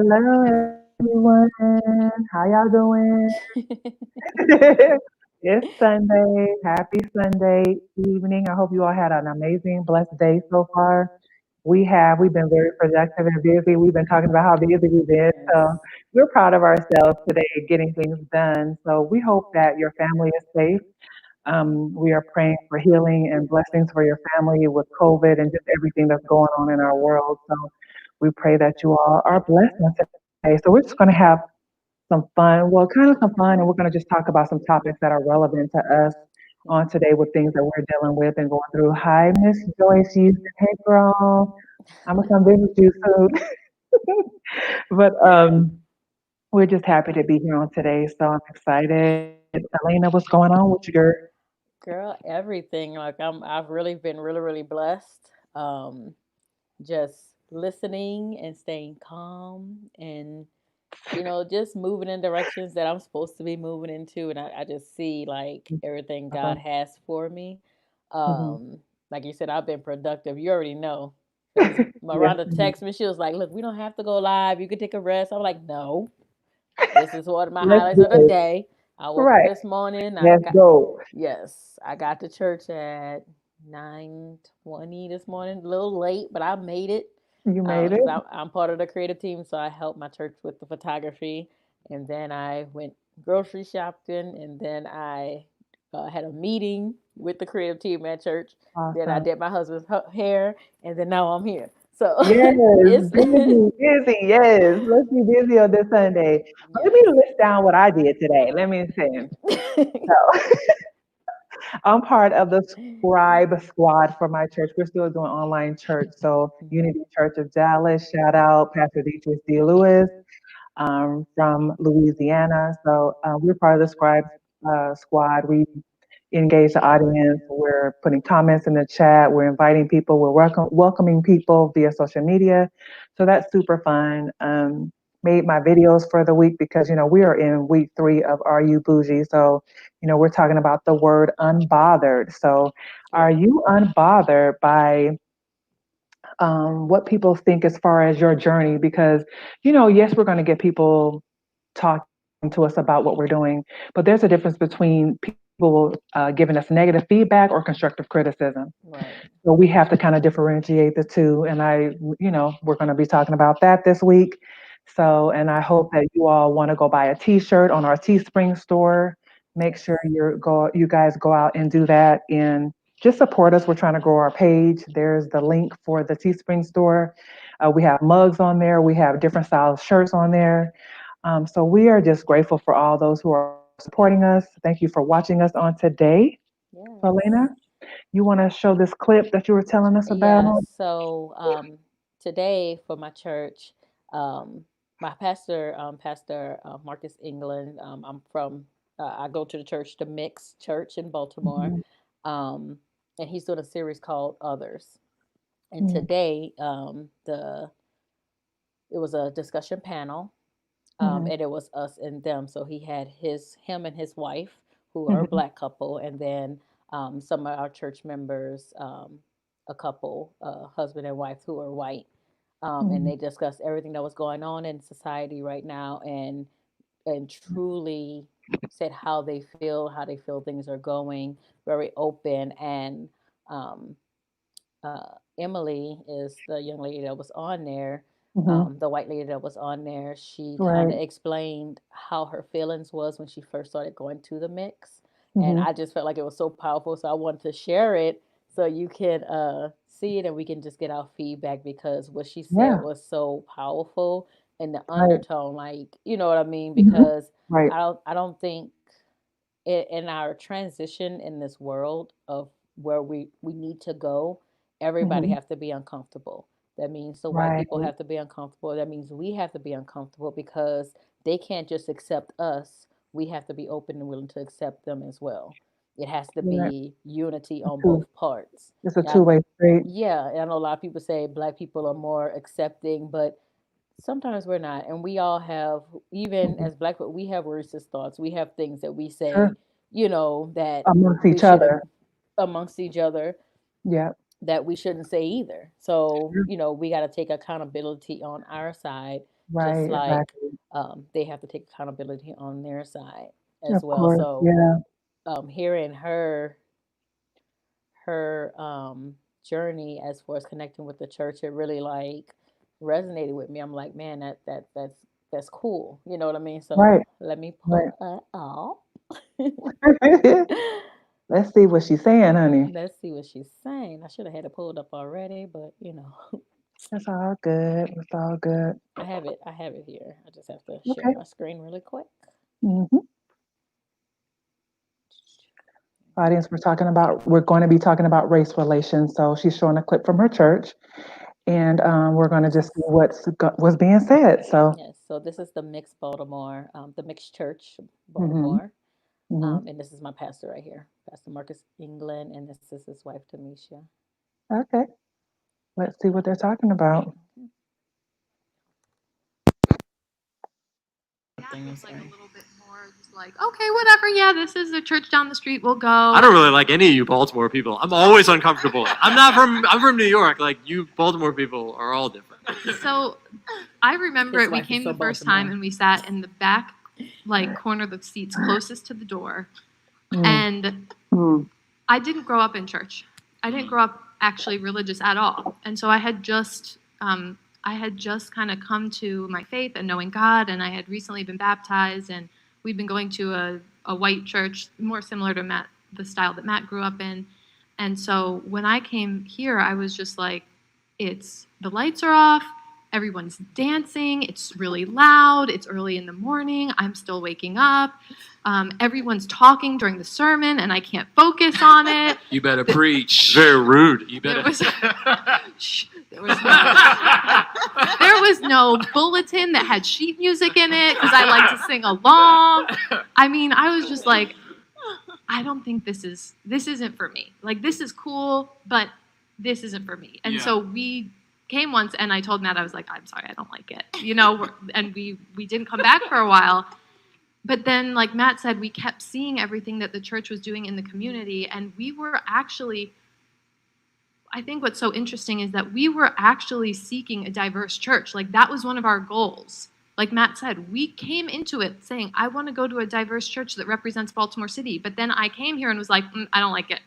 Hello, everyone. How y'all doing? It's Sunday. Happy Sunday evening. I hope you all had an amazing, blessed day so far. We've been very productive and busy. We've been talking about how busy we've been. So Yes. we're proud of ourselves today getting things done. So we hope that your family is safe. We are praying for healing and blessings for your family with COVID and just everything that's going on in our world. So we pray that you all are blessed on today. So we're just going to have some fun, well, kind of some fun, and we're going to just talk about some topics that are relevant to us on today with things that we're dealing with and going through. Hi, Miss Joyce Houston. Hey, girl. I'm going to come visit you soon. But we're just happy to be here on today. So I'm excited. Elena, what's going on with you, girl? Girl, everything. I've really been really blessed. Just listening and staying calm and just moving in directions that I'm supposed to be moving into, and I just see like everything God Awesome. has for me. Hmm. Like you said, I've been productive. You already know. Because Yes. Miranda texted me, she was like, "Look, we don't have to go live. You can take a rest." I'm like, "No, this is one of my Let's highlights do of the it. day." I woke up Right. this morning. Let's go. I got to church at 9:20 this morning. A little late, but I made it You made it. because I'm part of the creative team. So I helped my church with the photography, and then I went grocery shopping, and then I had a meeting with the creative team at church. Then I Awesome. did my husband's hair, and then now I'm here. So Yes, it's busy, busy. Yes, let's be busy on this Sunday. But let me yes. list down what I did today. Let me see. So I'm part of the scribe squad for my church. We're still doing online church. So Unity Church of Dallas, shout out Pastor Dietrich D. Lewis from Louisiana. So we're part of the scribe squad. We engage the audience. We're putting comments in the chat. We're inviting people. We're welcoming people via social media. So that's super fun. Made my videos for the week because, we are in week 3 of Are You Bougie? So, we're talking about the word unbothered. So, are Yeah. you unbothered by what people think as far as your journey? Because, yes, we're going to get people talking to us about what we're doing, but there's a difference between people giving us negative feedback or constructive criticism. Right. So we have to kind of differentiate the two. And we're going to be talking about that this week. So, and I hope that you all want to go buy a T-shirt on our Teespring store. Make sure Yes. you guys go out and do that and just support us. We're trying to grow our page. There's the link for the Teespring store. We have mugs on there. We have different styles of shirts on there. So we are just grateful for all those who are supporting us. Thank you for watching us on today. So, Elena, Yes. you want to show this clip that you were telling us Yeah, about? so today for my church, um, my pastor, Pastor Marcus England, I go to the church, the Mix Church in Baltimore, Mhm. um, and he's doing a series called Others. And Mm, today, it was a discussion panel, mhm, and it was us and them. So he had him and his wife, who are a mhm, black couple, and then some of our church members, a couple, husband and wife, who are white, and mhm. they discussed everything that was going on in society right now, and truly said how they feel things are going, very open. And um, Emily is the young lady that was on there, Mhm. the white lady that was on there. She kind Right. of explained how her feelings was when she first started going to the mix, and Mhm. I just felt like it was so powerful. So I wanted to share it so you can see it and we can just get our feedback, because what she said Yeah. was so powerful, and the Right. undertone, like, you know what I mean? Mhm. Because Right. I don't think in our transition in this world of where we need to go, everybody Mhm. have to be uncomfortable. That means the white Right. people have to be uncomfortable. That means we have to be uncomfortable, because they can't just accept us. We have to be open and willing to accept them as well. It has to Right. be unity A on two. both parts. It's a Yeah, two-way street. yeah, I know a lot of people say black people are more accepting, but sometimes we're not. And we all have, even Mhm. as black people, we have racist thoughts. We have things that we Sure. say, that Amongst we each shouldn't, other. amongst each other, Yeah. that we shouldn't say either. So, Sure. we got to take accountability on our side, just Right, like exactly. they have to take accountability on their side as Of well. course, So yeah. hearing her journey as far as connecting with the church, it really like resonated with me. I'm like, man, that's cool. You know what I mean? So Right, let me right. pull her up. Let's see what she's saying, honey. Let's see what she's saying. I should have had it pulled up already, but It's all good. It's all good. I have it. I have it here. I just have to share Okay. my screen really quick. Hmm. Audience, we're going to be talking about race relations. So she's showing a clip from her church, and we're going to Yes. just see what's being said. So, Yes. So this is the mixed Baltimore, the mixed church hmm Baltimore. hmm And this is my pastor right here, Pastor Marcus England, and this is his wife Tamisha. okay, let's see what they're talking about. Okay. Thing is like a little bit more just like, okay, whatever, yeah, this is the church down the street, we'll go. I don't really like any of you Baltimore people. I'm always uncomfortable. I'm from New York. Like, you Baltimore people are all different. So I remember His it. We wife is came so the first time Baltimore. and we sat in the back, like corner of the seats closest to the door. Mm, And mm, I didn't grow up in church. I didn't grow up actually religious at all. And so I had just kind of come to my faith and knowing God, and I had recently been baptized, and we'd been going to a white church, more similar to Matt, the style that Matt grew up in. And so when I came here, I was just like, the lights are off, everyone's dancing, it's really loud, it's early in the morning, I'm still waking up. Everyone's talking during the sermon, and I can't focus on it. You better preach. Very rude. You There better. was, there was no bulletin that had sheet music in it because I like to sing along. I mean, I was just like, I don't think this isn't for me. Like, this is cool, but this isn't for me. And so we came once, and I told Matt, I was like, I'm sorry, I don't like it. And we didn't come back for a while. But then, like Matt said, we kept seeing everything that the church was doing in the community, and we were actually, I think what's so interesting is that we were actually seeking a diverse church. Like, that was one of our goals. Like Matt said, we came into it saying, I want to go to a diverse church that represents Baltimore City. But then I came here and was like, I don't like it.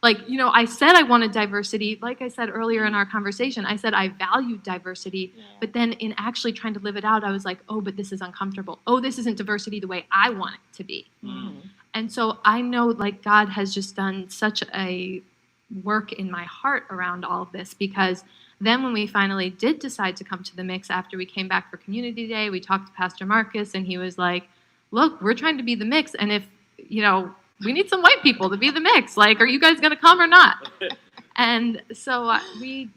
Like, I said I wanted diversity. Like I said earlier in our conversation, I said I valued diversity. Yeah. But then in actually trying to live it out, I was like, oh, but this is uncomfortable. Oh, this isn't diversity the way I want it to be. Mm-hmm. And so I know, like, God has just done such a work in my heart around all of this, because then when we finally did decide to come to the mix after we came back for Community Day, we talked to Pastor Marcus, and he was like, look, we're trying to be the mix. And if, we need some white people to be the mix. Like, are you guys going to come or not? And so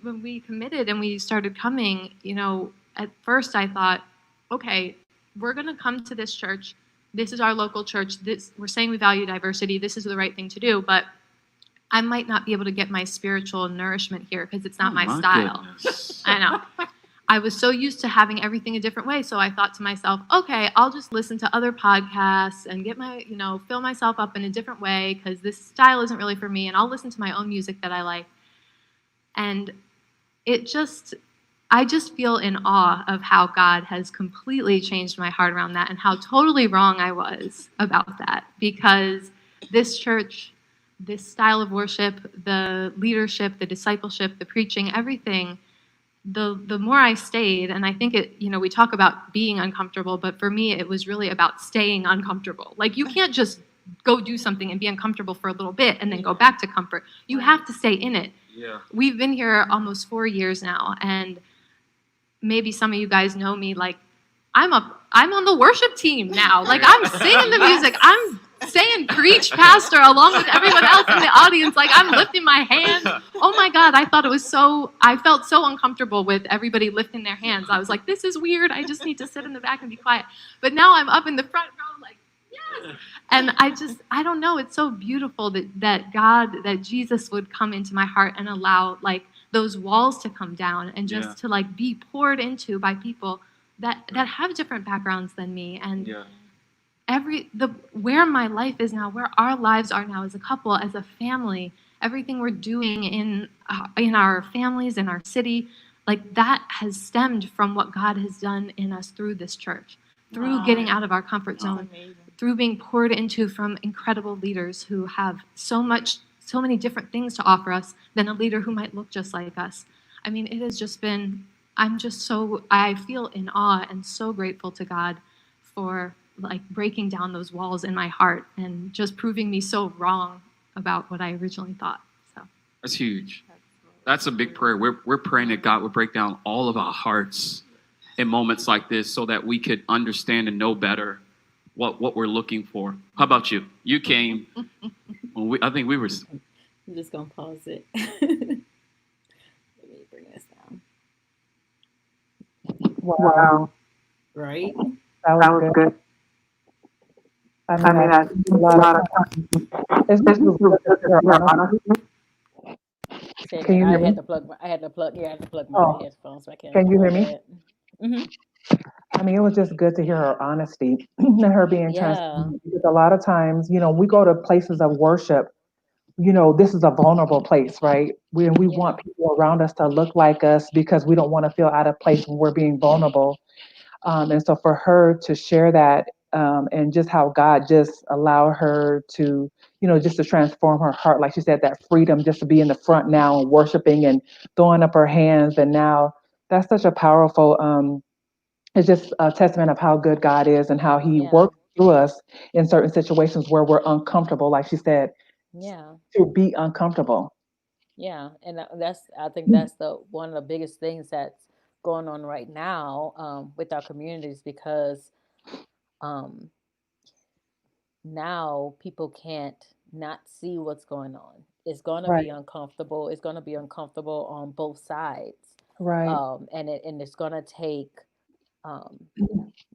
when we committed and we started coming, at first I thought, okay, we're going to come to this church. This is our local church. We're saying we value diversity. This is the right thing to do. But I might not be able to get my spiritual nourishment here because it's not my style. Goodness. I know. I was so used to having everything a different way. So I thought to myself, okay, I'll just listen to other podcasts and get my, fill myself up in a different way because this style isn't really for me. And I'll listen to my own music that I like. And I just feel in awe of how God has completely changed my heart around that and how totally wrong I was about that. Because this church, this style of worship, the leadership, the discipleship, the preaching, everything, the more I stayed, and I think we talk about being uncomfortable, but for me, it was really about staying uncomfortable. Like, you can't just go do something and be uncomfortable for a little bit and then go back to comfort. You have to stay in it. Yeah. We've been here almost 4 years now, and maybe some of you guys know me, like, I'm on the worship team now. Like, I'm singing the music. I'm saying preach, pastor, along with everyone else in the audience. Like, I'm lifting my hands. Oh my God, I felt so uncomfortable with everybody lifting their hands. I was like, this is weird. I just need to sit in the back and be quiet. But now I'm up in the front row, like, yes. And I don't know. It's so beautiful that Jesus would come into my heart and allow, like, those walls to come down and just to, like, be poured into by people that have different backgrounds than me. And where my life is now, where our lives are now as a couple, as a family, everything we're doing in our families, in our city, like that has stemmed from what God has done in us through this church, through getting out of our comfort zone, through being poured into from incredible leaders who have so many different things to offer us than a leader who might look just like us. I mean, it has just been, I feel in awe and so grateful to God for like breaking down those walls in my heart and just proving me so wrong about what I originally thought. So That's huge. That's a big prayer. We're praying that God would break down all of our hearts in moments like this so that we could understand and know better what we're looking for. How about you? You came when I think we were. I'm just gonna pause it. Let me bring this down. Wow, Right? that was good. I mean, I spent a lot of time. It's just was good to hear her honesty. Say Can again. you hear me? I had to plug my Oh, headphones so I can't can you go hear me? ahead. Hmm. I mean, it was just good to hear her honesty and her being Yeah. transparent. Because a lot of times, we go to places of worship. This is a vulnerable place, right? We Yeah. want people around us to look like us because we don't want to feel out of place when we're being vulnerable. And so for her to share that, and just how God just allowed her to, just to transform her heart, like she said, that freedom just to be in the front now and worshiping and throwing up her hands. And now that's such a powerful, it's just a testament of how good God is and how He Yeah. works through us in certain situations where we're uncomfortable, like she said, Yeah. to be uncomfortable. Yeah. And I think that's the one of the biggest things that's going on right now with our communities because um, now people can't not see what's going on. It's going to Right, be uncomfortable. It's going to be uncomfortable on both sides. right. And it's going to take um,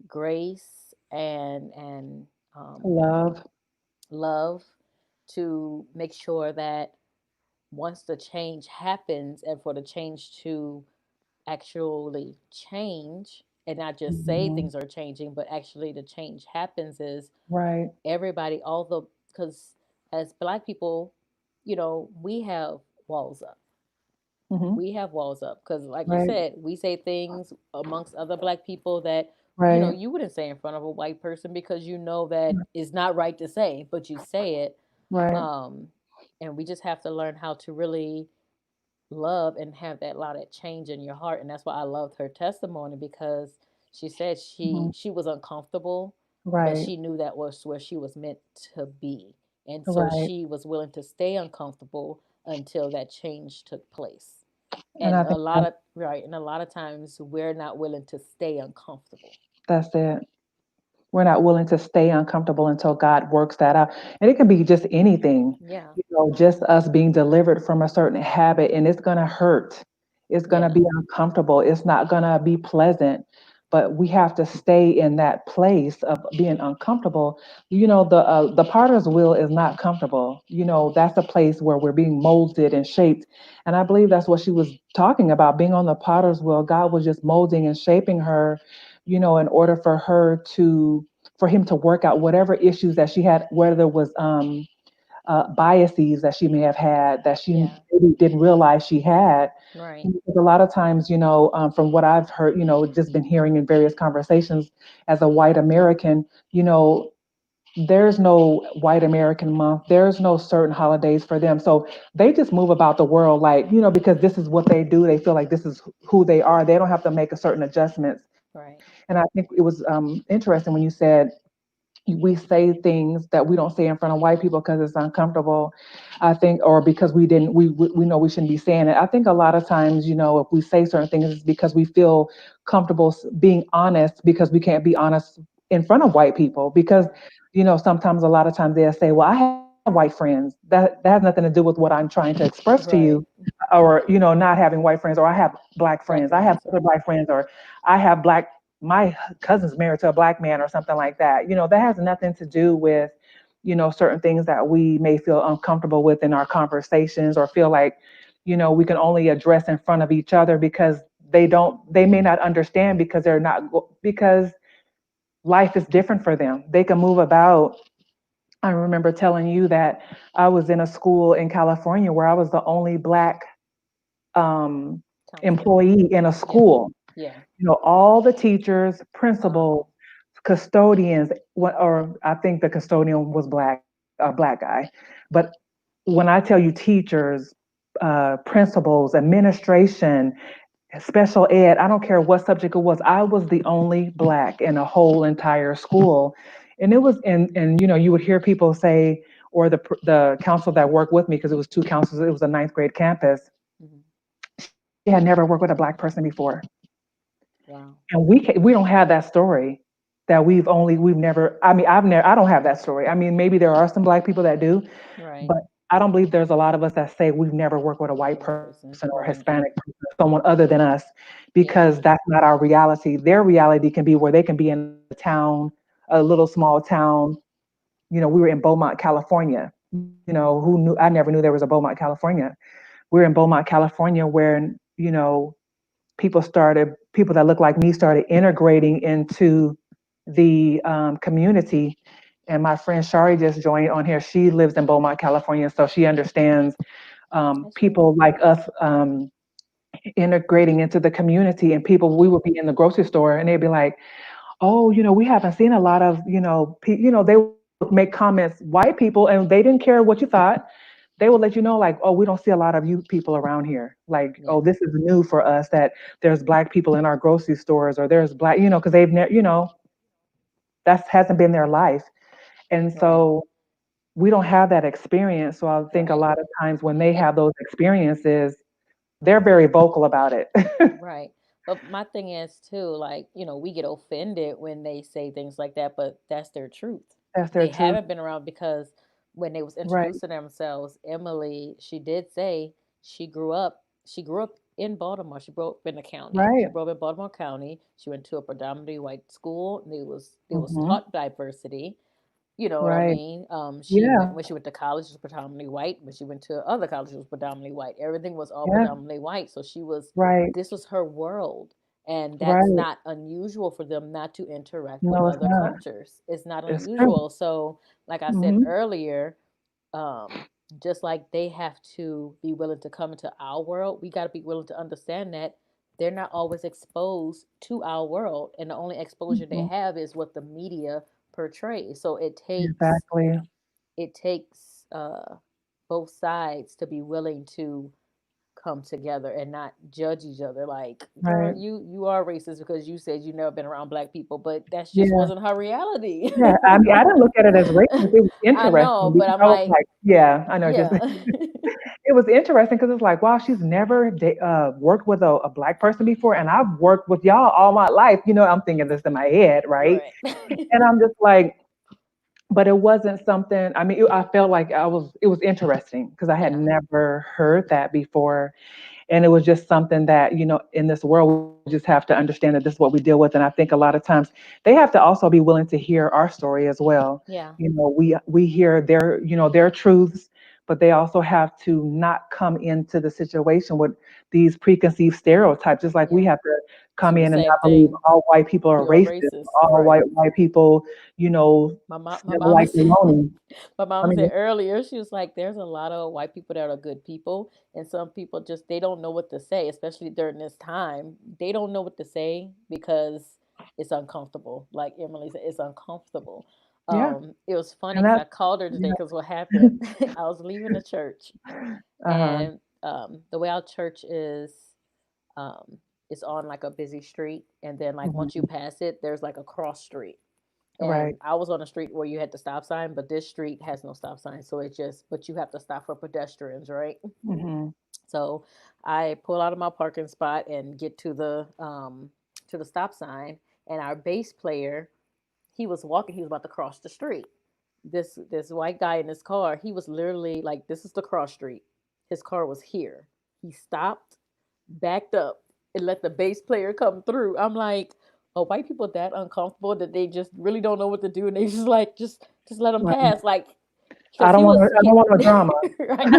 grace and Love. love to make sure that once the change happens and for the change to actually change and not just say Mhm. things are changing, but actually the change happens is Right. everybody, all the, because as Black people, we have walls up. Hmm. We have walls up because, like you Right. said, we say things amongst other Black people that Right. you wouldn't say in front of a white person because you know that it's not right to say, but you say it. Right. Um, and we just have to learn how to really love and have that lot of change in your heart. And that's why I loved her testimony because she said Hmm. she was uncomfortable, but Right. she knew that was where she was meant to be. And so Right. she was willing to stay uncomfortable until that change took place. And And I think a lot of times we're not willing to stay uncomfortable. that's it. We're not willing to stay uncomfortable until God works that out. And it can be just anything, Yeah. just us being delivered from a certain habit, and it's going to hurt. It's going to Yeah. be uncomfortable. It's not going to be pleasant. But we have to stay in that place of being uncomfortable. The potter's wheel is not comfortable. That's a place where we're being molded and shaped. And I believe that's what she was talking about, being on the potter's wheel. God was just molding and shaping her, in order for him to work out whatever issues that she had, whether it was biases that she may have had that she Yeah. maybe didn't realize she had. Right. Because a lot of times, from what I've heard, just been hearing in various conversations as a white American, there's no white American month. There's no certain holidays for them. So they just move about the world like, because this is what they do. They feel like this is who they are. They don't have to make a certain adjustments. Right. And I think it was interesting when you said we say things that we don't say in front of white people because it's uncomfortable. I think, or because we know we shouldn't be saying it. I think a lot of times, if we say certain things, it's because we feel comfortable being honest because we can't be honest in front of white people. Because, Right. sometimes a lot of times they'll say, well, I have white friends. That has nothing to do with what I'm trying to express to Right. you. Or, not having white friends, or I have black Black friends. I have friends. other Right. black friends, or I have my cousin's married to a black man or something like that. That has nothing to do with, certain things that we may feel uncomfortable with in our conversations or feel like, we can only address in front of each other because they may not understand because they're not, because life is different for them. They can move about. I remember telling you that I was in a school in California where I was the only black Counselor. employee in a Yeah. school. Yeah. All the teachers, Wow. principals, custodians, or I think the custodian was black, a black guy. But when I tell you teachers, principals, administration, special ed, I don't care what subject it was, I was the only black in a whole entire school. And it was, and you would hear people say, or the council that worked with me, because it was two councils, it was a ninth grade campus. Hmm. She had never worked with a black person before. Wow. And we don't have that story, that we've never, I mean, I don't have that story. I mean, maybe there are some black people that do, Right. but I don't believe there's a lot of us that say we've never worked with a white White person person. or Right. Hispanic person, or someone other than us, Yeah. because that's not our reality. Their reality can be where they can be in a town, a little small town. We were in Beaumont, California. Who knew? I never knew there was a Beaumont, California. We were in Beaumont, California, where people that look like me started integrating into the community. And my friend Shari just joined on here. She lives in Beaumont, California, so she understands That's true. people like us integrating into the community. And we would be in the grocery store, and they'd be like, "Oh, we haven't seen a lot of, they would make comments, white people, and they didn't care what you thought. They will let you know, like, oh, we don't see a lot of you people around here. Like, oh, Yeah. this is new for us, that there's black people in our grocery stores, or there's black, because they've never, that hasn't been their life. And Right. so we don't have that experience. So I think a Right. lot of times when they And have those experiences, they're very vocal about it. right. But my thing is too, like, we get offended when they say things like that, but that's their truth. That's their They truth. haven't been around because when they was Right. introducing themselves, Emily, she did say she grew up in Baltimore. She grew up in the county. She Right. grew up in Baltimore County. She went to a predominantly white school. They was Hmm. taught diversity. You know what I Right. mean? She went Yeah. when she went to college, she was predominantly white. When she went to other colleges, she was predominantly white. Everything was all Yeah. predominantly white. So Right. this was her world. And that's Right. not unusual for them not to interact with No, it's other not. cultures. It's not It's true. unusual. So, like I said Hmm. earlier, um, just like they have to be willing to come into our world, we got to be willing to understand that they're not always exposed to our world. And the only exposure they Hmm. have is what the media portrays. So Exactly. it takes both sides to be willing to come together and not judge each other like, girl, Right. you are racist because you said you never been around black people, but that's just Yeah. wasn't her reality. Yeah. I mean, I didn't look at it as racist. It was I know, interesting but because I'm I was like, like, yeah, I know. Just yeah. it was interesting because it's like, wow, she's never worked with a black person before, and I've worked with y'all all my life. I'm thinking this in my head, right? Right. And I'm just like, but it wasn't something. I mean, I felt like It was interesting because I had Yeah. never heard that before. And it was just something that, in this world, we just have to understand that this is what we deal with. And I think a lot of times they have to also be willing to hear our story as well. Yeah. We hear their truths, but they also have to not come into the situation with these preconceived stereotypes. Just like we Yeah. have to come So the in and same not believe thing. all white people are You're a racist, racist. all Right. white people, My smell mama like said bologna. my I mama mean, said earlier, she was like, there's a lot of white people that are good people, and some people just they don't know what to say, especially during this time. They don't know what to say because it's uncomfortable. Like Emily said, it's uncomfortable. yeah, It was funny and because that's I called her today yeah. because what happened, I was leaving the church, Uh-huh. and the way our church is, um, it's on like a busy street, and then like once you Mhm. pass it, there's like a cross street, Right. and I was on a street where you had the stop sign, but this street has no stop sign. So but you have to stop for pedestrians, right? Hmm. So I pull out of my parking spot and get to the stop sign, and our bass player, he was walking, he was about to cross the street. This white guy in his car, he was literally like, this is the cross street. His car was here. He stopped, backed up, and let the bass player come through. I'm like, oh, white people that uncomfortable that they just really don't know what to do, and they just like just let them Right. pass, like I because don't want to. I don't he want no drama. right. I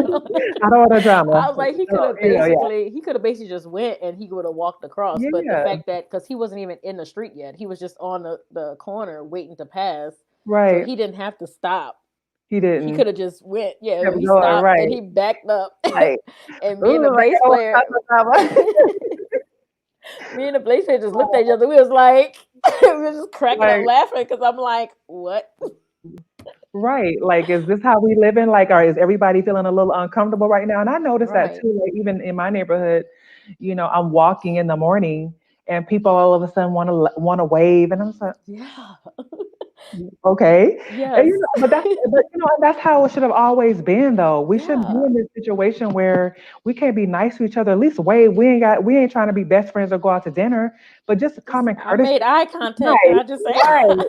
don't want no drama. I was like, So, yeah. he could have basically just went and he would have walked across, but the Yeah. fact that because he wasn't even in the street yet, he was just on the corner waiting to pass, so Right. he didn't have to stop. He He didn't. could have just went. Yeah, Kept he going. stopped and Right. he backed up. Like, And me and the ooh, like bass I don't want player, to talk no drama. Me and the police just looked at each other. We was like, we were just cracking up Like, laughing because I'm like, what? right. Like, is this how we living? Like, or is everybody feeling a little uncomfortable right now? And I noticed that Right. too. Like, even in my neighborhood, I'm walking in the morning, and people all of a sudden want to wave, and I'm just like, Yeah. okay. And, Yes. that's how it should have always been, though. We shouldn't be Yeah. in this situation where we can't be nice to each other. At least wave. We ain't trying to be best friends or go out to dinner, but just Just common I courtesy. made eye contact. Can Right. I just say? Right.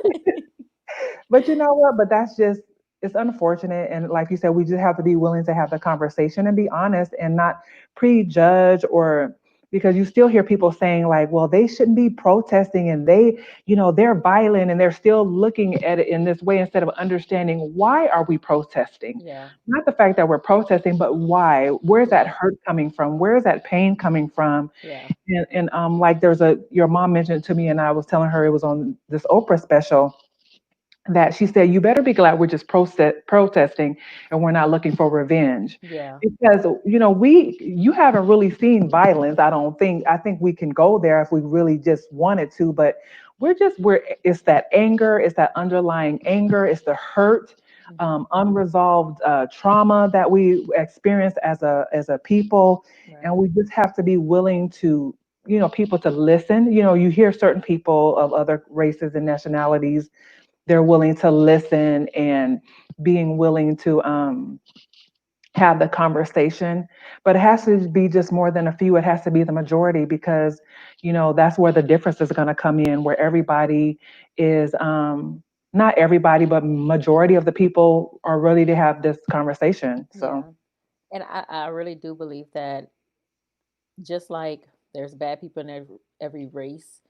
But you know what? But that's just, it's unfortunate. And like you said, we just have to be willing to have the conversation and be honest and not prejudge, or because you still hear people saying like, well, they shouldn't be protesting, and they're violent, and they're still looking at it in this way instead of understanding, why are we protesting? Yeah. Not the fact that we're protesting, but why? Where's that Yeah. hurt coming from? Where is that pain coming from? Yeah. And like your mom mentioned to me, and I was telling her it was on this Oprah special, that she said, you better be glad we're just protesting and we're not looking for revenge. Yeah. Because, you haven't really seen violence, I don't think. I think we can go there if we really just wanted to, but it's that anger, it's that underlying anger, it's the hurt, Hmm. unresolved trauma that we experience as a people. And Right. we just have to be willing to, people to listen. You hear certain people of other races and nationalities, they're willing to listen and being willing to have the conversation, but it has to be just more than a few. It has to be the majority, because that's where the difference is going to come in, where everybody is, not everybody, but majority of the people are ready to have this conversation. So Yeah. And I really do believe that just like there's bad people in every race,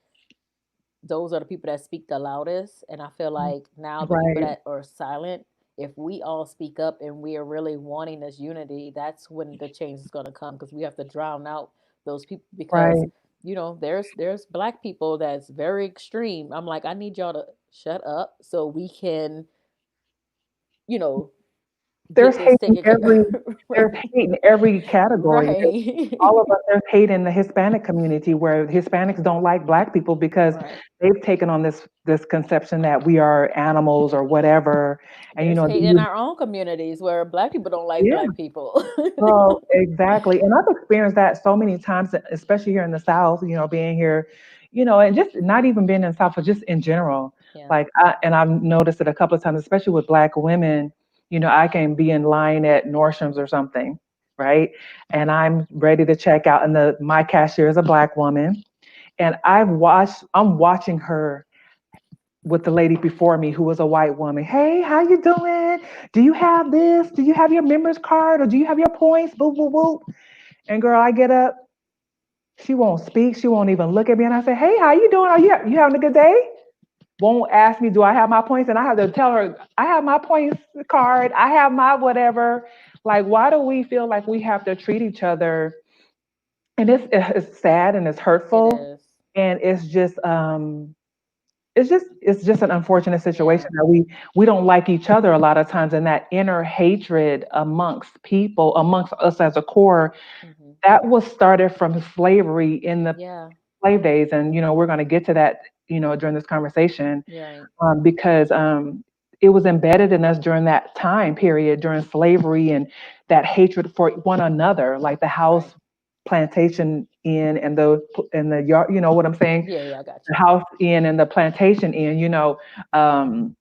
those are the people that speak the loudest. And I feel like now the people right, that are silent, if we all speak up and we are really wanting this unity, that's when the change is going to come, because we have to drown out those people. Because right. there's black people that's very extreme. I'm like, I need y'all to shut up so we can you know There's get hate this in taken every care. there's hate in every category. Right. All of us, there's hate in the Hispanic community, where Hispanics don't like black people because Right. they've taken on this conception that we are animals or whatever. And There's hate in our own communities where black people don't like yeah, black people. well, exactly. And I've experienced that so many times, especially here in the South, being here, and just not even being in the South, but just in general. Yeah. Like, I've noticed it a couple of times, especially with Black women. I can be in line at Nordstrom's or something, right? And I'm ready to check out, and my cashier is a Black woman, and I'm watching her with the lady before me who was a white woman. Hey, how you doing? Do you have this? Do you have your members card, or do you have your points? Boop, boop, boop. And girl, I get up, she won't speak, she won't even look at me. And I say, hey, how you doing? Are you having a good day? Won't ask me, do I have my points? And I have to tell her, I have my points card, I have my whatever. Like, why do we feel like we have to treat each other? And it's sad and it's It hurtful. is. And it's just an unfortunate situation Yeah. that we don't like each other a lot of times, and that inner hatred amongst people, amongst us as a core, Hmm. that was started from slavery in the Yeah. slave days. And we're going to get to that during this conversation, You're right. because it was embedded in us during that time period, during slavery, and that hatred for one another, like the Right. house plantation in and the yard, you know what I'm saying, Yeah, yeah, I got the you. house in and the plantation in, um,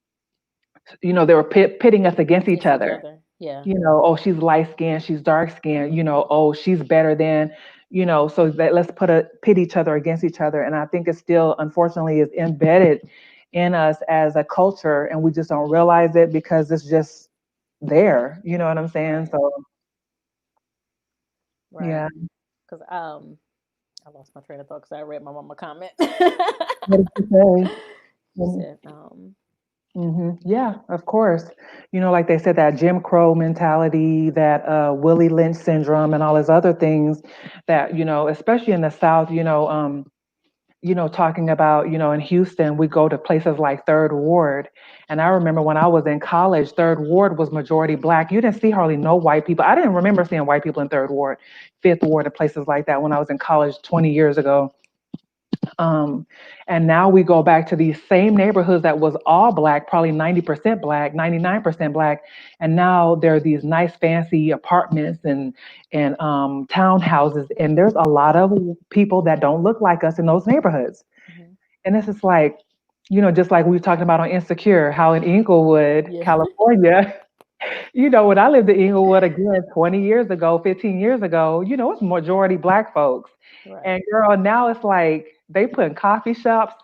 they were pitting us against each Against each other. other. Yeah. Oh, she's light skinned, she's dark skinned, oh, she's better than, so that let's pit each other against each other. And I think it still, unfortunately, is embedded in us as a culture, and we just don't realize it because it's just there. You know what I'm saying? Right. So, Right. yeah. Because I lost my train of thought because I read my mama comment. What did you She say? said, Yeah, of course. Like they said, that Jim Crow mentality, that Willie Lynch syndrome, and all these other things that, especially in the South, talking about, in Houston, we go to places like Third Ward. And I remember when I was in college, Third Ward was majority Black. You didn't see hardly no white people. I didn't remember seeing white people in Third Ward, Fifth Ward, and places like that when I was in college 20 years ago. Um, and now we go back to these same neighborhoods that was all black, probably 90% black, 99% black. And now there are these nice fancy apartments and townhouses. And there's a lot of people that don't look like us in those neighborhoods. Hmm. And this is like, just like we were talking about on Insecure, how in Inglewood, Yeah. California, when I lived in Inglewood again 20 years ago, 15 years ago, it's majority black folks. Right. And girl, now it's like they put coffee shops,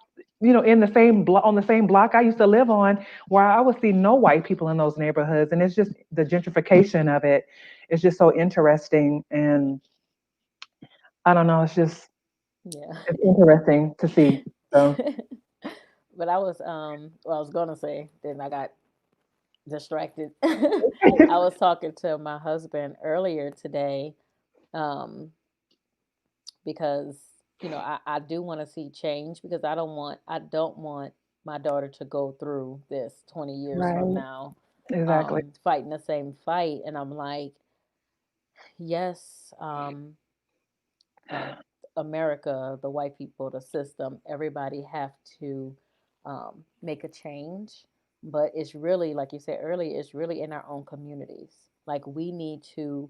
in the same block on the same block I used to live on, where I would see no white people in those neighborhoods. And it's just the gentrification of it. It's just so interesting. And I don't know, Yeah. it's interesting to see. So But I was gonna say, then I got distracted. I was talking to my husband earlier today, um, because I do want to see change, because I don't want my daughter to go through this 20 years from right, now, exactly. fighting the same fight. And I'm like, yes, uh, America, the white people, the system, everybody have to make a change. But it's really, like you said earlier, it's really in our own communities. Like, we need to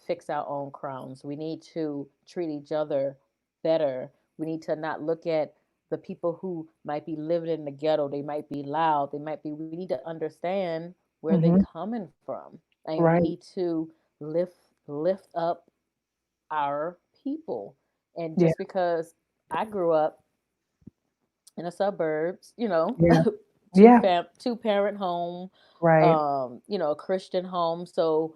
fix our own crowns. We need to treat each other better. We need to not look at the people who might be living in the ghetto. They might be loud. We need to understand where they're Hmm. coming from, and we Right. need to lift up our people. And Yeah. just because I grew up in the suburbs, Yeah. Yeah. two parent home, Right. Christian home. So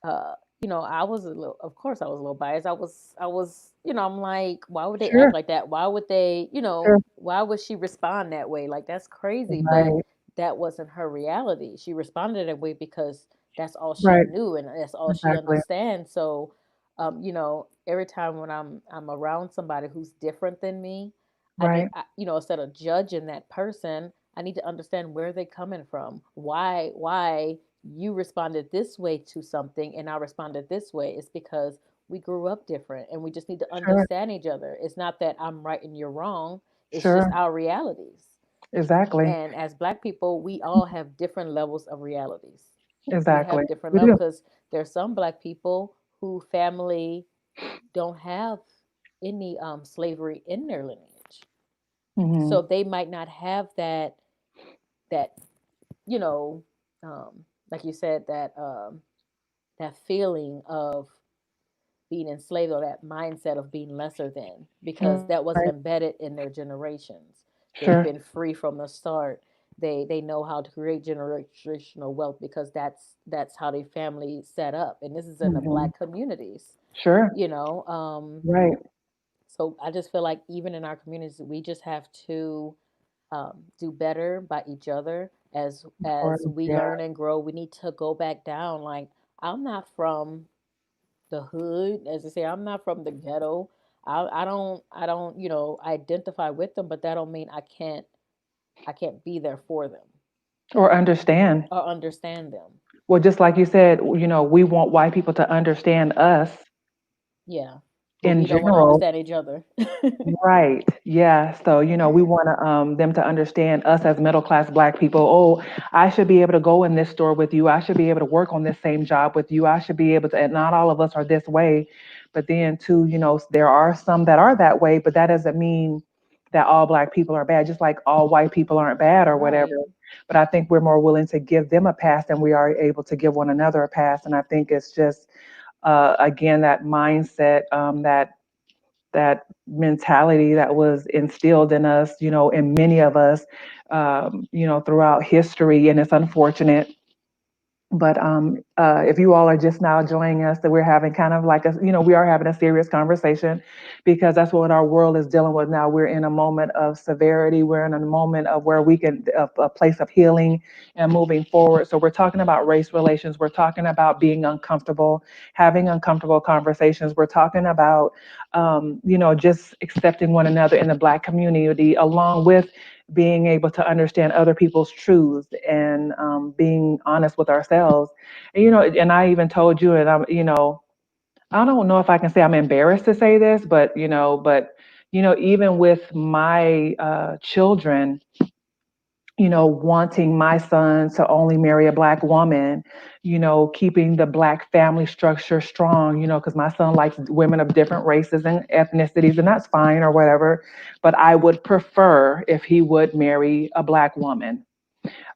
uh, I was a little, of course, I was a little biased. I'm like, why would they act Sure. like that? Why would they, Sure. why would she respond that way? Like, that's crazy. But Right. that wasn't her reality. She responded that way because that's all she Right. knew and that's all she Exactly. understands. So, every time when I'm around somebody who's different than me, Right. instead of judging that person, I need to understand where they're coming from. Why you responded this way to something and I responded this way. It's because we grew up different and we just need to Sure. understand each other. It's not that I'm right and you're wrong. It's just Sure. our realities. Exactly. And as black people, we all have different levels of realities. We Exactly. have different We levels do. because there's some black people who family don't have any slavery in their lineage. Hmm. So they might not have that you know like you said, that feeling of being enslaved, or that mindset of being lesser than, because that Right. wasn't embedded in their generations. They've Sure. been free from the start. They know how to create generational wealth because that's how their family set up, and this is in the Hmm. black communities. Sure. you know Right. so I just feel like even in our communities, we just have to do better by each other Of course. as we Yeah. learn and grow. We need to go back down. Like, I'm not from the hood, as I say. I'm not from the ghetto. I don't identify with them, but that don't mean I can't be there for them Or understand. or understand them. Well, just like you said, we want white people to understand us Yeah, but in we don't want to general. understand each other. Right. Yeah. So, we want them to understand us as middle class black people. Oh, I should be able to go in this store with you. I should be able to work on this same job with you. I should be able to, and not all of us are this way. But then too, there are some that are that way, but that doesn't mean that all black people are bad, just like all white people aren't bad or whatever. Right. But I think we're more willing to give them a pass than we are able to give one another a pass. And I think it's just again, that mindset, that mentality that was instilled in us, in many of us, throughout history. And it's unfortunate, but if you all are just now joining us, that we're having kind of like we are having a serious conversation because that's what our world is dealing with now. We're in a moment of severity. We're in a moment of where we can, a place of healing and moving forward. So we're talking about race relations. We're talking about being uncomfortable, having uncomfortable conversations. We're talking about, just accepting one another in the Black community, along with being able to understand other people's truths and being honest with ourselves. And I even told you, and I don't know if I can say I'm embarrassed to say this, but even with my children, wanting my son to only marry a black woman, keeping the black family structure strong, because my son likes women of different races and ethnicities, and that's fine or whatever. But I would prefer if he would marry a black woman.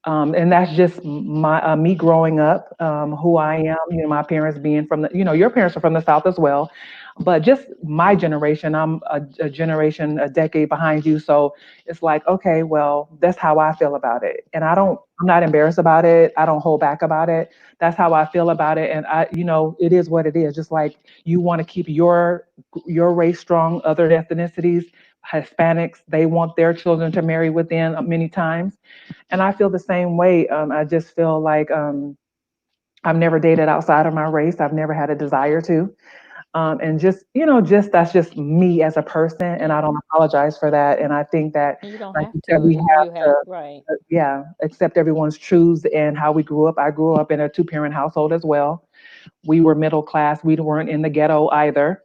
And that's just my me growing up, who I am. My parents being from the, your parents are from the South as well, but just my generation. I'm a generation, a decade behind you, so it's like, okay, well, that's how I feel about it, and I'm not embarrassed about it. I don't hold back about it. That's how I feel about it, and it is what it is. Just like you want to keep your race strong, other ethnicities, Hispanics, they want their children to marry within many times. And I feel the same way. I just feel like I've never dated outside of my race. I've never had a desire to. And just that's just me as a person. And I Yeah. don't apologize for that. And I think that, And you don't like have you said, to. we You have have, to, right. yeah, accept everyone's truths and how we grew up. I grew up in a two-parent household as well. We were middle class. We weren't in the ghetto either.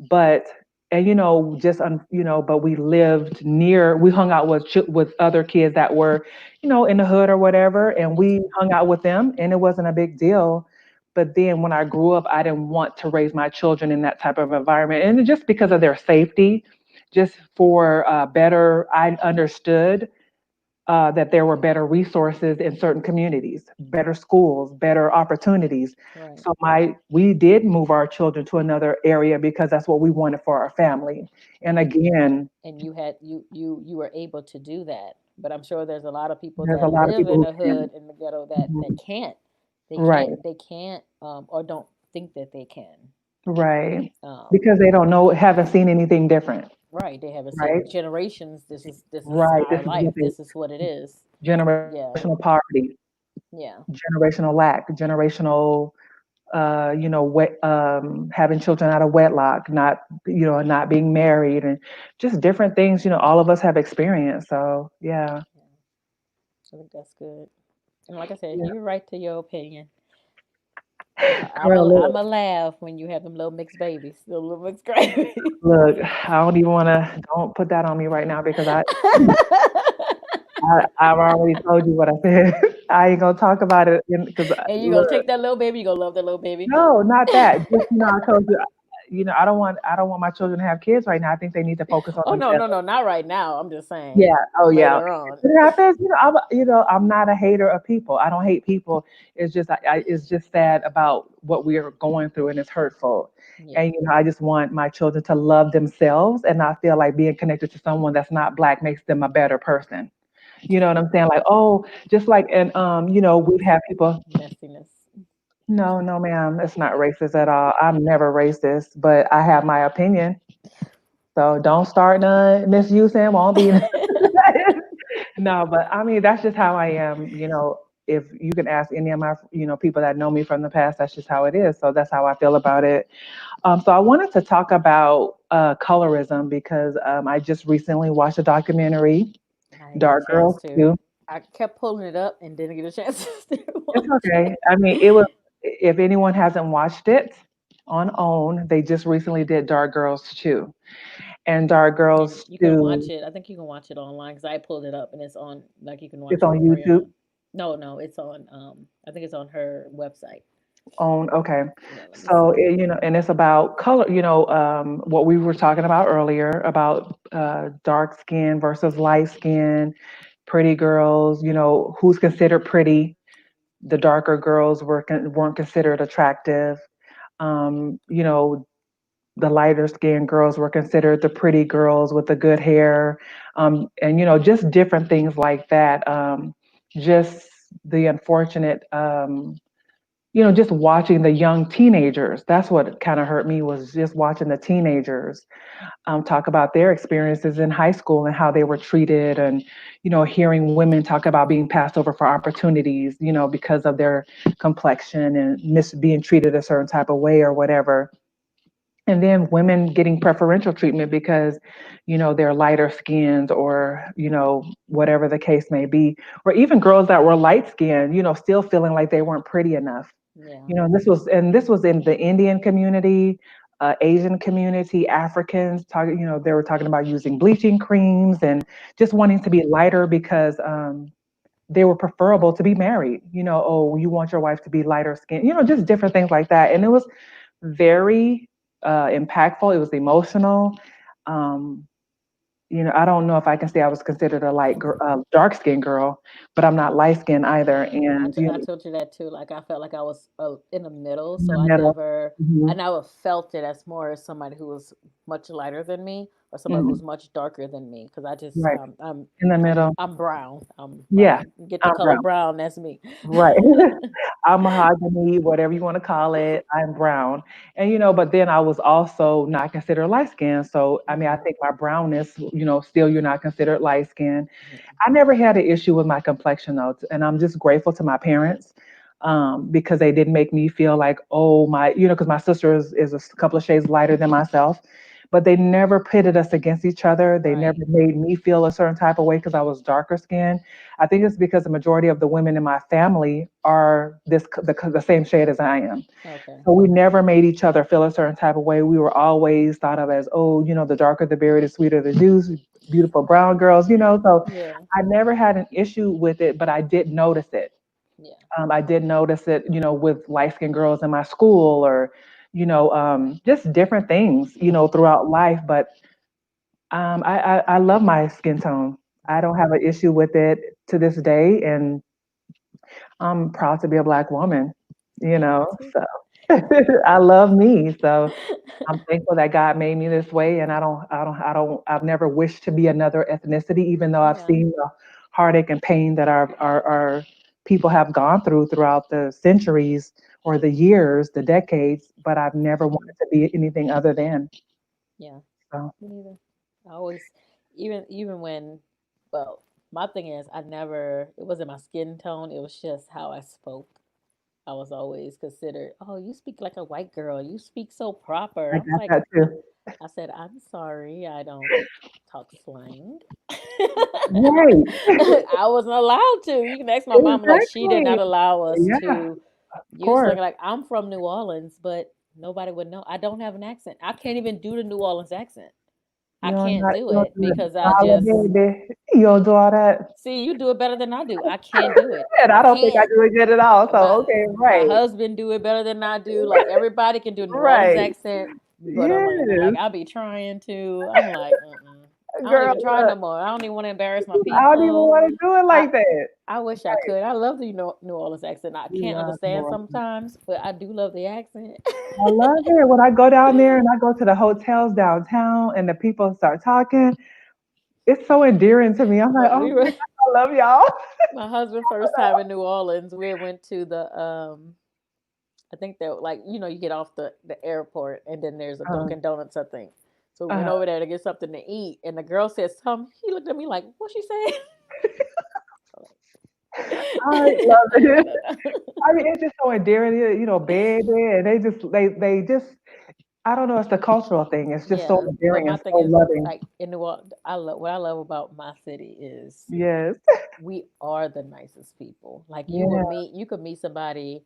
But and just but we lived near. We hung out with other kids that were, in the hood or whatever, and we hung out with them, and it wasn't a big deal. But then when I grew up, I didn't want to raise my children in that type of environment, and just because of their safety, just for better, I understood that there were better resources in certain communities, better schools, better opportunities. Right. So we did move our children to another area because that's what we wanted for our family. And Right. again, And you had you were able to do that. But I'm sure there's a lot of people there's a that lot of live people in who the can. hood, in the ghetto, that Mhm. can't. They can't. Right, They can't. Or don't think that they can. right. Um, Because they don't know, haven't seen anything different. right. They haven't Right, seen generations. This is right. our This is life. what they This is what it is. Yeah. generational poverty, Yeah. generational lack, generational having children out of wedlock, not being married, and just different things, all of us have experienced. So, yeah. Yeah. I think that's good. And like I said, Yeah. you're right to your opinion. Girl, I'm look, a laugh when you have them little mixed babies, the little mixed gravy. look, I don't even want to, don't put that on me right now because I've already told you what I said. I ain't gonna talk about it because And you gonna look, take that little baby. You gonna love that little baby. no, not that. Just, I told you, I don't want my children to have kids right now. I think they need to focus on Oh no, themselves. no, no, not right now. I'm just saying Yeah. Oh, yeah. later on. It happens. I'm not a hater of people. I don't hate people. It's just, it's just sad about what we are going through, and it's hurtful. Yeah. And I just want my children to love themselves and not feel like being connected to someone that's not black makes them a better person. You know what I'm saying? Like, oh, just like, and we've had people. Messiness. No, no, ma'am, it's not racist at all. I'm never racist, but I have my opinion. So don't start none misusing. Won't be. No, but I mean, that's just how I am. If you can ask any of my, people that know me from the past, that's just how it is. So that's how I feel about it. So I wanted to talk about colorism because I just recently watched a documentary, I didn't get a Dark chance Girls to. too. I kept pulling it up and didn't get a chance to It's watch okay. it. I mean, it was, if anyone hasn't watched it on OWN, they just recently did Dark Girls 2. And Dark And Girls you can watch 2, it. I think you can watch it online because I pulled it up and it's on. Like you can it's watch it on before you're YouTube. on. No, no, it's on. I think it's on her website. OWN, okay. Yeah, let me So, see. and it's about color, what we were talking about earlier about dark skin versus light skin, pretty girls, who's considered pretty. The darker girls weren't considered attractive. Um, you know, the lighter skinned girls were considered the pretty girls with the good hair, and just different things like that. Just the unfortunate, just watching the young teenagers. That's what kind of hurt me, was just watching the teenagers talk about their experiences in high school and how they were treated, and hearing women talk about being passed over for opportunities, because of their complexion and being treated a certain type of way or whatever. And then women getting preferential treatment because they're lighter skinned, or whatever the case may be, or even girls that were light skinned, still feeling like they weren't pretty enough. Yeah. This was in the Indian community, Asian community, Africans, talking, they were talking about using bleaching creams and just wanting to be lighter because they were preferable to be married. Oh, you want your wife to be lighter skin, just different things like that. And it was very impactful. It was emotional. Um, I don't know if I can say I was considered a dark skinned girl, but I'm not light skinned either. And I told you that too. Like I felt like I was in the middle, in so the I middle. never, Hmm. I never felt it as more as somebody who was much lighter than me or somebody Hmm. who's much darker than me. Because I just, Right. In the middle. I'm brown. I'm Yeah. get the I'm color brown. brown. That's me. Right. I'm mahogany, whatever you want to call it. I'm brown. And, but then I was also not considered light skinned. So, I mean, I Hmm. think my brownness, still you're not considered light skinned. Yeah. I never had an issue with my complexion though. And I'm just grateful to my parents because they didn't make me feel like, oh, because my sister is a couple of shades lighter than myself. But they never pitted us against each other. They never Right. made me feel a certain type of way because I was darker skinned. I think it's because the majority of the women in my family are the same shade as I am. Okay. So we never made each other feel a certain type of way. We were always thought of as, oh, the darker the berry, the sweeter the juice, beautiful brown girls. So Yeah. I never had an issue with it, but I did notice it. Yeah. I did notice it, with light skinned girls in my school or, just different things, throughout life. But I love my skin tone. I don't have an issue with it to this day. And I'm proud to be a Black woman, Yeah, me too. so I love me. So I'm thankful that God made me this way. And I've never wished to be another ethnicity, even though I've Yeah. seen the heartache and pain that our people have gone throughout the centuries or the years, the decades, but I've never Hmm. wanted to be anything other than. Yeah. So, Me neither. I always, even when, well, my thing is, I never. It wasn't my skin tone. It was just how I spoke. I was always considered, oh, you speak like a white girl. You speak so proper. I I'm got like, that too. I said, I'm sorry, I don't talk slang. Right. I wasn't allowed to. You can ask my mom, like, she did Exactly. not allow us Yeah, to of use course. slang. Like, I'm from New Orleans, but nobody would know. I don't have an accent. I can't even do the New Orleans accent. I can't do You don't it do the because I dollar, just baby. You don't do all that. see you do it better than I do. I can't do it. And I I don't think I can't. do it good at all. So, My okay, my right. husband do it better than I do. Like everybody can do a New Orleans Right. accent, but Atlanta. Yes. Like I be trying to. I'm like, I don't Girl, even try no more. I don't even want to embarrass my I don't even people. want to do it I like that. I wish I could. I love the New Orleans accent. I You can't love understand more. sometimes, but I do love the accent. I love it. When I go down there and I go to the hotels downtown and the people start talking, it's so endearing to me. I'm like, When oh we my were God, I love y'all. my husband first time in New Orleans, we went to the I think that like you get off the airport and then there's a Uh, Dunkin' Donuts I think. So we went uh, over there to get something to eat and the girl said something. He looked at me like, "What she said?" I love it. I don't know. I mean, it's just so endearing, baby. And they just, I don't know, it's the cultural thing. It's just so Yeah, but endearing my and thing so is loving. like in New Orleans, I love what I love about my city is Yes. we are the nicest people. Like Yeah. you could meet somebody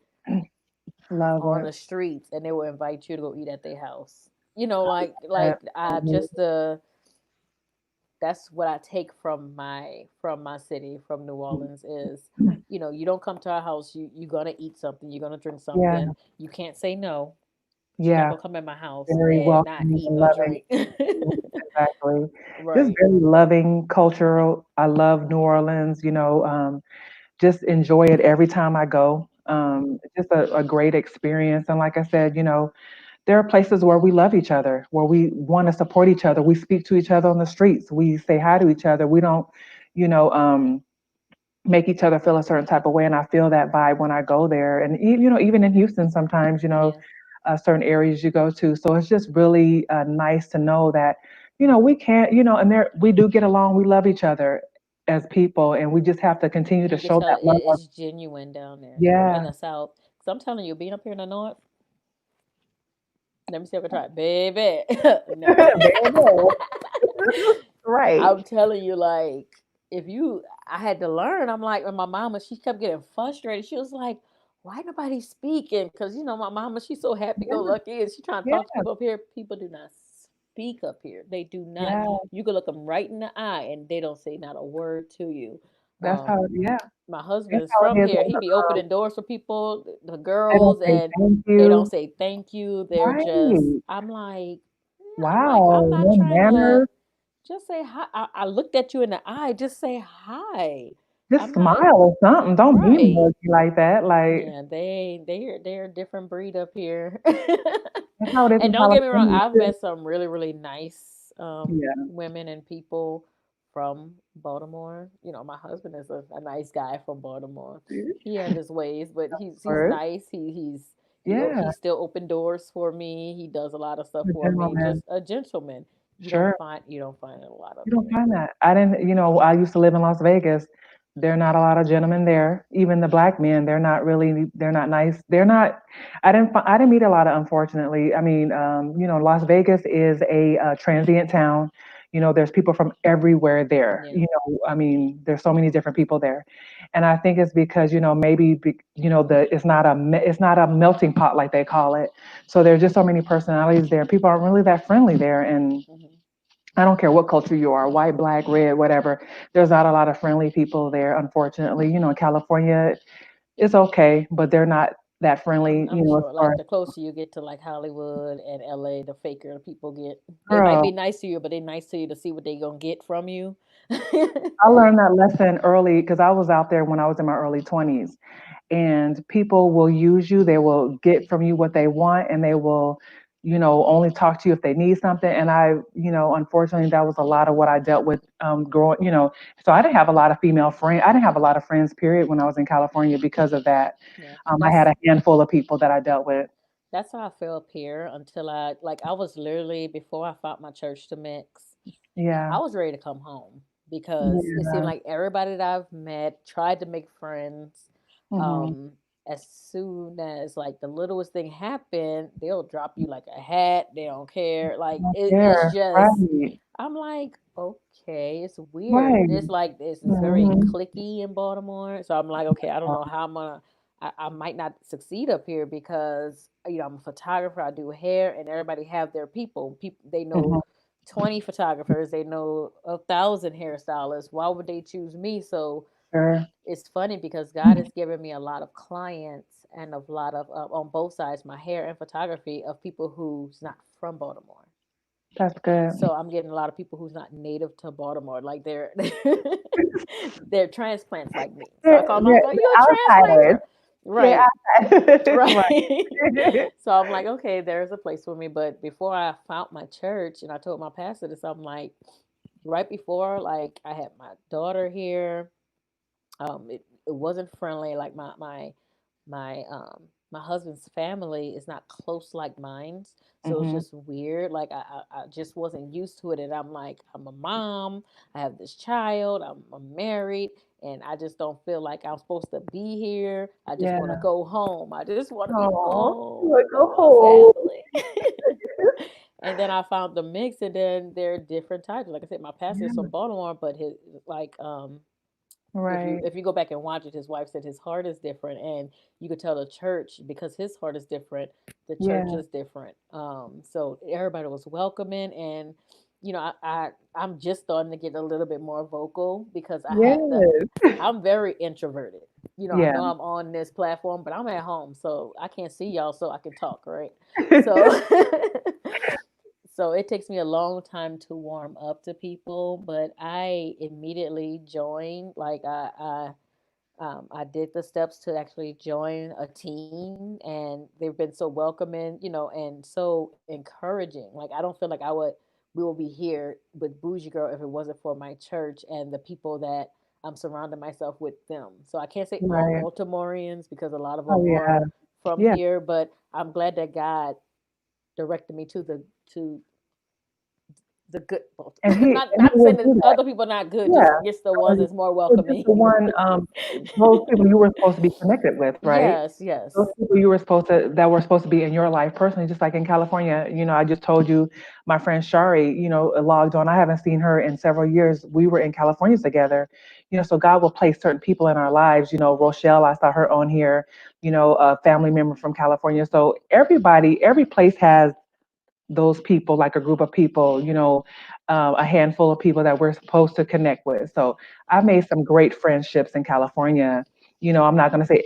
Love on it. the streets and they will invite you to go eat at their house. You know, Yeah. like I just that's what I take from my city, from New Orleans is, you don't come to our house, you're gonna eat something, you're gonna drink Yeah. something. You can't say no. You're not Yeah. gonna come in my house Very and not welcoming eat and or loving. drink. Exactly. Just Right. very loving, cultural. I love New Orleans, just enjoy it every time I go. Just a great experience. And like I said, there are places where we love each other, where we want to support each other. We speak to each other on the streets. We say hi to each other. We don't, you know, make each other feel a certain type of way. And I feel that vibe when I go there. And, even in Houston, sometimes, Yeah. certain areas you go to. So it's just really nice to know that, we can't, and we do get along. We love each other as people. And we just have to continue to You can show tell that love. it's genuine down there in Yeah. the South. So I'm telling you, being up here in the North, let me see if I can try it. Baby. No. Baby. Right. I'm telling you, like, if you, I had to learn. I'm like, when my mama, she kept getting frustrated. She was like, why nobody speaking? Because my mama, she's so happy go Yeah, lucky, and she trying to yeah, talk to people up here. People do not speak up here. They do not. yeah. You can look them right in the eye, and they don't say not a word to you. That's how. Um, Yeah, my that's husband's how it from is. here. He be opening doors for people, the They don't girls, say and thank they don't you. say thank you. They're just. Right. I'm Wow. not No trying to manners. just say hi. I looked at you in the eye. Just say hi. Just I'm not smile or something. Don't be right. muggy like that. Like Yeah, they're a different breed up here. that's how it is And in don't get me wrong, California I've too. met some really, really nice Yeah. women and people from Baltimore. My husband is a nice guy from Baltimore. He have his ways, but he's Or nice. yeah, He still open doors for me. He does a lot of stuff a for me. gentleman. Just a gentleman. Sure. You don't find it a lot up You don't here. find that. I didn't, I used to live in Las Vegas. There are not a lot of gentlemen there. Even the black men, they're not nice. They're not, I didn't meet a lot of, unfortunately. I mean, Las Vegas is a transient town. There's people from everywhere there. Yeah, I mean, there's so many different people there. And I think it's because, maybe, it's not a melting pot like they call it. So there's just so many personalities there. People aren't really that friendly there. And hmm I don't care what culture you are, white, black, red, whatever. There's not a lot of friendly people there, unfortunately. California is okay, but they're not that friendly, I'm as sure. far Like as the closer you get to like Hollywood and LA, the faker people get. They might be girl. nice to you, but they nice to you to see what they gonna get from you. I learned that lesson early because I was out there when I was in my early 20s. And people will use you. They will get from you what they want, and they will, only talk to you if they need something. And unfortunately, that was a lot of what I dealt with growing. So I didn't have a lot of female friends. I didn't have a lot of friends, period, when I was in California because of that. Yeah, I had a handful of people that I dealt with. that's how I feel up here until I was literally before I found my church to mix. I Yeah, was ready to come home because it seemed yeah. like everybody that I've met tried to make friends. Hmm. Um, as soon as like the littlest thing happened, they'll drop you like a hat. They don't care. Like it's There, just, right, I'm like, okay, it's weird. right. It's like this is very Hmm. clicky in Baltimore. So I'm like, okay, I don't know how I'm gonna. I might not succeed up here because I'm a photographer. I do hair, and everybody have their people. People they know Hmm. 20 photographers, they know 1,000 hairstylists. Why would they choose me? So Sure. it's funny because God has given me a lot of clients and a lot of on both sides, my hair and photography, of people who's not from Baltimore. That's good. So I'm getting a lot of people who's not native to Baltimore, like they're they're transplants like me. So I call them, I go, you a They're transplant outsiders. girl, They're right? outsiders. Right. Right. So I'm like, okay, there's a place for me. But before I found my church and I told my pastor this, I'm like, right before, like I had my daughter here, it wasn't friendly. Like my husband's family is not close like mine's, so it's Hmm. just weird. Like I just wasn't used to it, and I'm like, I'm a mom, I have this child, I'm married, and I just don't feel like I'm supposed to be here. I just want to Yeah. go home. I just want to be Oh, home like go with my home. family. And then I found the mix, and then there are different types. Like I said, my pastor is Yeah. from Baltimore, but his like Right. if you go back and watch it, his wife said his heart is different, and you could tell the church because his heart is different. The church Yeah. is different. So everybody was welcoming, and I'm just starting to get a little bit more vocal because I have to. Yes. I'm very introverted. I Yeah. know I'm on this platform, but I'm at home, so I can't see y'all, so I can talk, right? So so it takes me a long time to warm up to people, but I immediately joined. Like I did the steps to actually join a team, and they've been so welcoming, and so encouraging. Like I don't feel like we will be here with Bougie Girl if it wasn't for my church and the people that I'm surrounding myself with them. So I can't say all Right. Baltimoreans because a lot of Oh them yeah. are from Yeah. here, but I'm glad that God directed me to the good And he not and he not will saying that do that. other people not good, Yeah. just the ones that's more So just welcoming. the one, those people you were supposed to be connected with, right? Yes, Those yes. people that were supposed to be in your life personally, just like in California. I just told you, my friend Shari, logged on. I haven't seen her in several years. We were in California together. so God will place certain people in our lives. Rochelle, I saw her on here, a family member from California. So every place has those people, like a group of people, a handful of people that we're supposed to connect with. So I've made some great friendships in California. I'm not going to say,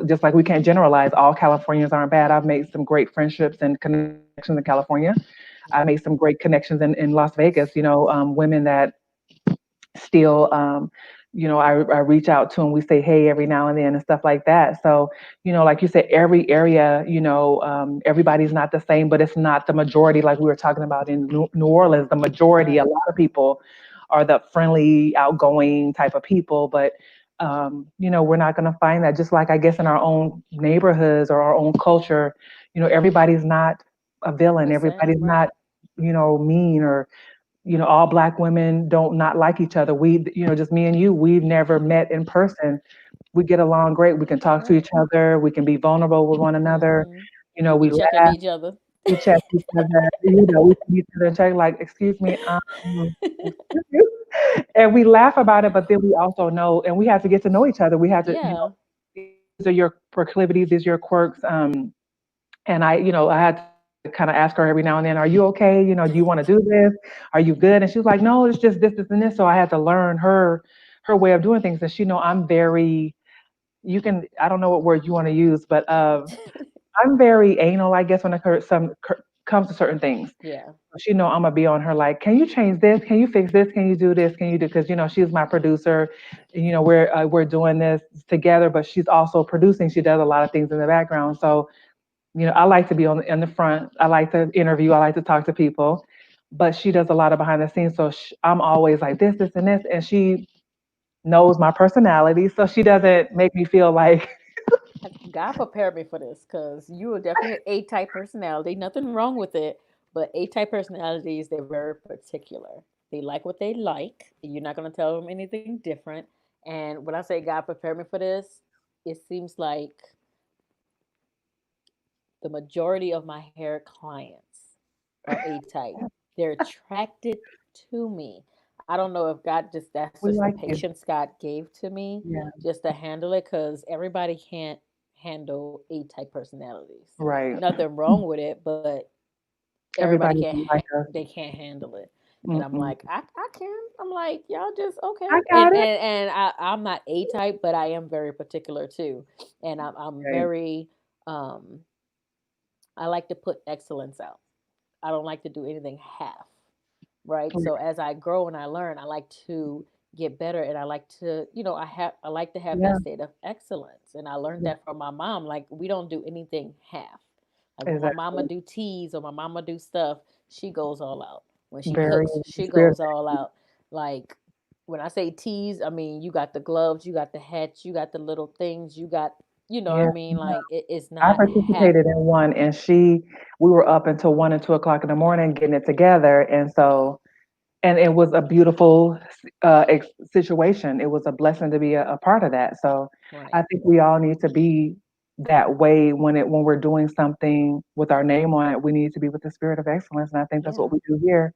just like we can't generalize, all Californians aren't bad. I've made some great friendships and connections in California. I made some great connections in Las Vegas, women that still I reach out to, and we say hey every now and then and stuff like that. So like you said, every area, everybody's not the same, but it's not the majority. Like we were talking about in New Orleans, the majority, a Right. lot of people are the friendly, outgoing type of people. But we're not going to find that, just like I guess in our own neighborhoods or our own culture. Everybody's not a villain, The everybody's same, not right. mean, or all black women don't not like each other. We, just me and you, we've never met in person. We get along great. We can talk to Right. each other. We can be vulnerable with one another. Hmm. We We check on laugh, each other. we check each other. We see each other and check like, excuse me, excuse you. And we laugh about it, but then we also know, and we have to get to know each other. We have to, Yeah. these are your proclivities, these are your quirks. And I had to kind of ask her every now and then, are you okay? Do you want to do this? Are you good? And she was like, no, it's just this and this. So I had to learn her way of doing things. And she know I'm very, I don't know what word you want to use, but I'm very anal, I guess, when comes to certain things. Yeah. So she know I'm gonna be on her like, can you change this? Can you fix this? Can you do this? Can you do? Because she's my producer. And, we're doing this together, but she's also producing. She does a lot of things in the background. So I like to be in the front. I like to interview. I like to talk to people, but she does a lot of behind the scenes. So I'm always like this, and this, and she knows my personality, so she doesn't make me feel like God prepared me for this because you are definitely an A-type personality. Nothing wrong with it, but A-type personalities, they're very particular. They like what they like. You're not going to tell them anything different. And when I say God prepared me for this, it seems like the majority of my hair clients are A-type. They're attracted to me. I don't know if God just, that's we just the like you. patience God gave to me Yeah, just to handle it because everybody can't handle A-type personalities. right. Nothing wrong with it, but everybody Everybody can't don't like us. they can't handle it. And I'm Mm-mm. like, I can. I'm like, y'all just okay. I And got it. I'm not A-type, but I am very particular too. And I'm Right. very um I like to put excellence out. I don't like to do anything half, right? So as I grow and I learn, I like to get better and I like to, I like to have Yeah, that state of excellence. And I learned yeah, that from my mom. Like we don't do anything half. Like when my mama exactly. do teas or my mama do stuff, she goes all out. When she Very cooks, she spirit. goes all out. Like when I say teas, I mean you got the gloves, you got the hats, you got the little things, you got, what I Yeah. mean? Like it's I not half. participated in one, and we were up until 1 and 2 o'clock in the morning getting it together, and so, and it was a beautiful situation. It was a blessing to be a part of that. So Right. I think we all need to be that way when we're doing something with our name on it. We need to be with the spirit of excellence, and I think that's what Yeah. we do here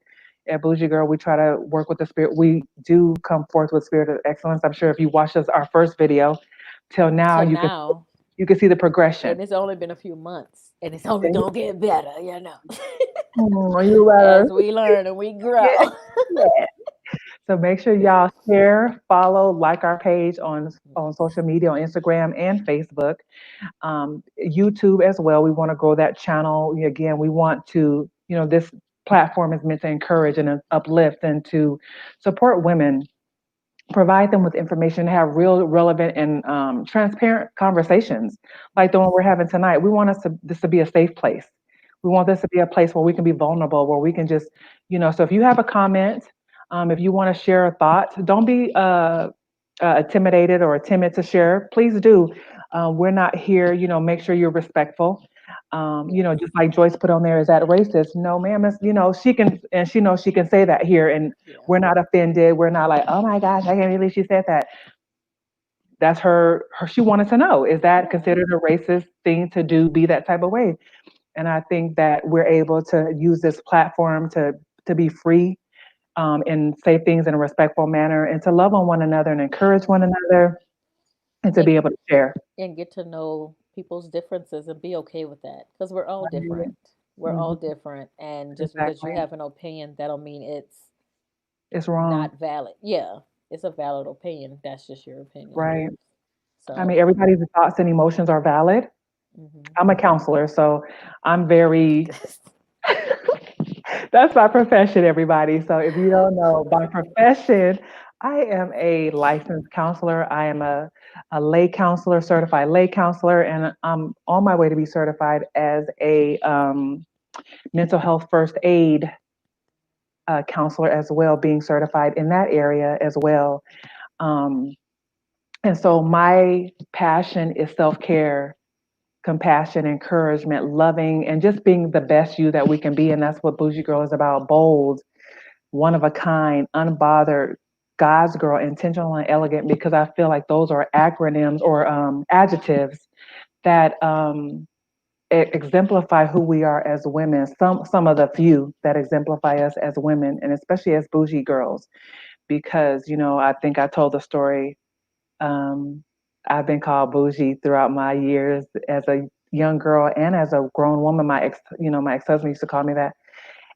at Bougie Girl. We try to work with the spirit. We do come forth with spirit of excellence. I'm sure if you watched our first video till now, Till now, you can see the progression. and it's only been a few months, and it's only gonna get better, Oh, you as better. we learn and we Yeah, grow. yeah. So make sure y'all share, follow, like our page on social media, on Instagram and Facebook, YouTube as well. We want to grow that channel. Again, we want to, this platform is meant to encourage and uplift and to support women, provide them with information, have real, relevant, and transparent conversations like the one we're having tonight. We want this to be a safe place. We want this to be a place where we can be vulnerable, where we can just, so if you have a comment, if you want to share a thought, don't be intimidated or timid to share. Please do. We're not here, make sure you're respectful. Yes. Just like Joyce put on there, is that racist? No, ma'am. She can, and she knows she can say that here, and Yeah. we're not offended. We're not like, oh my gosh, I can't believe she said that. That's her. She wanted to know, is that Yeah. considered a racist thing to do? Be that type of way? And I think that we're able to use this platform to be free, and say things in a respectful manner, and to love on one another and encourage one another, and to And be able to share. and get to know people's differences and be okay with that because we're all Right. different. We're all Mhm. different, and just because you Exactly. have an opinion, that'll mean it's It's wrong. not valid. Yeah, it's a valid opinion. That's just your opinion. Right. I mean, So, everybody's thoughts and emotions are valid. hmm I'm a counselor, so I'm very that's my profession, everybody. So if you don't know, by profession, I am a licensed counselor. I am a lay counselor, certified lay counselor, and I'm on my way to be certified as a mental health first aid counselor as well, being certified in that area as well. Um, and so my passion is self care, compassion, encouragement, loving, and just being the best you that we can be. And that's what Bougie Girl is about: bold, one of a kind, unbothered, God's girl, intentional and elegant, because I feel like those are acronyms or adjectives that exemplify who we are as women. Some of the few that exemplify us as women, and especially as bougie girls, because I think I told the story. Um, I've been called bougie throughout my years as a young girl and as a grown woman. My ex husband used to call me that,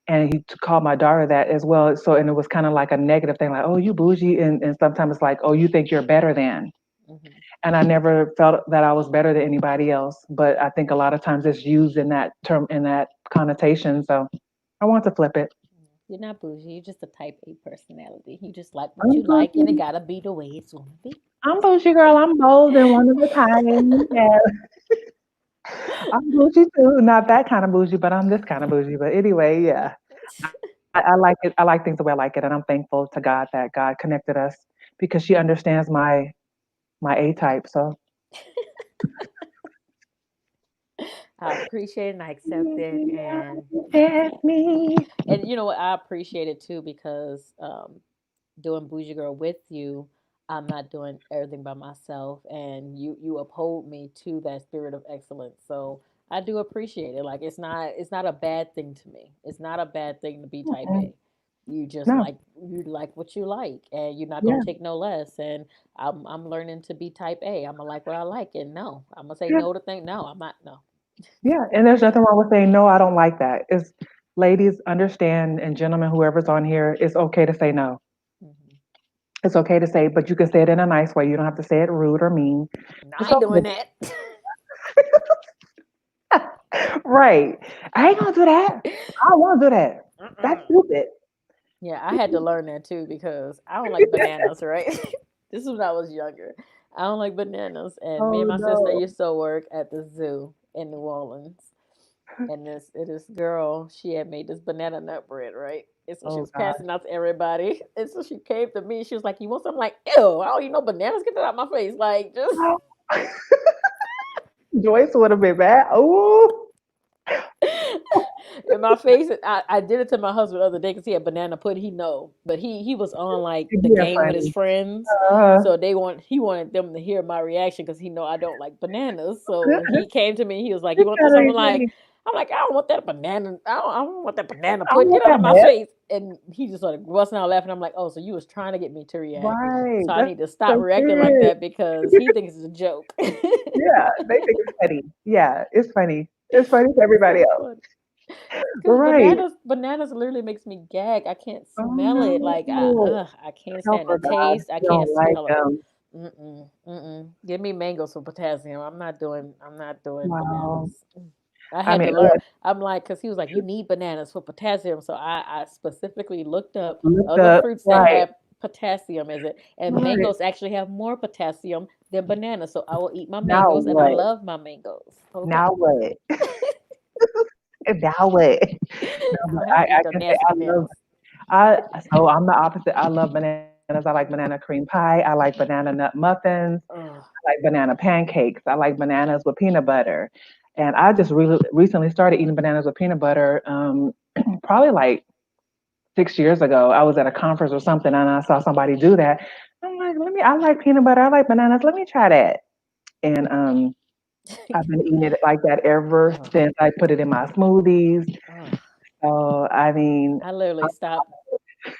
and he called my daughter that as well. So, and it was kind of like a negative thing, like, "Oh, you bougie," and sometimes it's like, "Oh, you think you're better than." hmm And I never felt that I was better than anybody else, but I think a lot of times it's used in that term, in that connotation. So, I want to flip it. you're not bougie. You're just a type A personality. You just like what I'm you like, and it bougie. gotta be the way it's gonna be. I'm bougie girl. I'm bold and one of a kind. Yeah, I'm bougie too. Not that kind of bougie, but I'm this kind of bougie. But anyway, yeah, I like it. I like things the way I like it, and I'm thankful to God that God connected us because she understands my A type. So I appreciate it and I accept it, that's me. and you know what? I appreciate it too because doing Bougie Girl with you, I'm not doing everything by myself, and you uphold me to that spirit of excellence. So I do appreciate it. Like it's not a bad thing to me. It's not a bad thing to be type Mm-mm. A. No, You like what you like, and you're not gonna yeah, take no less. And I'm learning to be type A. I'm gonna like what I like, and no, I'm gonna say yeah, no to things. No, I'm not. No. yeah. And there's nothing wrong with saying no. I don't like that. It's ladies understand, and gentlemen, whoever's on here, it's okay to say no. hmm It's okay to say, but you can say it in a nice way. You don't have to say it rude or mean. No, It's I ain't doing okay. that. Right. I ain't gonna do that. I don't want to do that. That's Mm-mm. stupid. Yeah, I had to learn that too because I don't like bananas, right? This is when I was younger. I don't like bananas. And me and Oh my sister no. used to work at the zoo in New Orleans. And this girl, she had made this banana nut bread, right? And so she Oh was God. passing out to everybody. And so she came to me. She was like, "You want something?" I'm like, ew, I don't eat no bananas. Get that out of my face. Like, just Joyce would have been bad. Oh, in my face. I did it to my husband the other day because he had banana pudding. He know, but he was on like the yeah, game with his funny. friends, Uh, so he wanted them to hear my reaction because he know I don't like bananas. So he came to me. He was like, "You it's want this?" gotta be funny. I'm like, I don't want that banana. I don't want that banana I don't pudding. want Get out that of my mess. face. And he just started busting out laughing. I'm like, oh, so you was trying to get me to react. Right. So I That's need to stop so reacting like serious. that because he thinks it's a joke. Yeah, they think it's funny. Yeah, it's funny. It's funny to everybody So else. funny. Because Right. bananas literally makes me gag. I can't Oh smell it. Like no. I can't Help stand the her, God. taste. I You can't don't like smell it. them. Mm-mm, mm-mm. Give me mangoes for potassium. I'm not doing Wow. bananas. I I had mean, to learn. I'm like, because he was like, you need bananas for potassium. So I specifically looked up look other up. fruits that Right. have potassium as it, and Right. mangoes actually have more potassium than bananas. So I will eat my Now mangoes, and I what? love my mangoes. Okay. Now what? Now what? No, I but don't have to eat I the can say nasty I love. bananas. So I'm the opposite. I love bananas. I like banana cream pie. I like banana nut muffins. Ugh. I like banana pancakes. I like bananas with peanut butter. And I just really recently started eating bananas with peanut butter. Probably like 6 years ago. I was at a conference or something, and I saw somebody do that. I'm like, let me. I like peanut butter. I like bananas. Let me try that. And I've been eating it like that ever Ugh. since I put it in my smoothies. Ugh. So I mean, I literally stopped.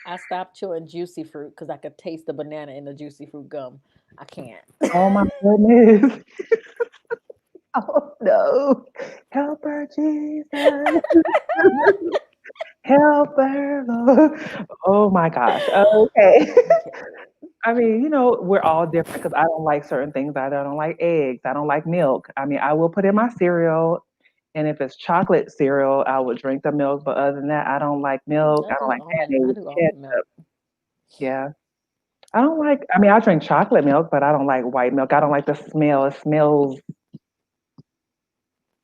I stopped chewing juicy fruit because I could taste the banana in the juicy fruit gum. I can't. Oh my goodness. Oh no. Help her, Jesus. Help her, Lord. Oh my gosh. Okay. Okay. I mean, we're all different because I don't like certain things. I don't like eggs. I don't like milk. I mean, I will put in my cereal, and if it's chocolate cereal, I would drink the milk. But other than that, I don't like milk. I don't like I mayonnaise, do almond milk. ketchup. Yeah. I don't like, I mean, I drink chocolate milk, but I don't like white milk. I don't like the smell. It smells,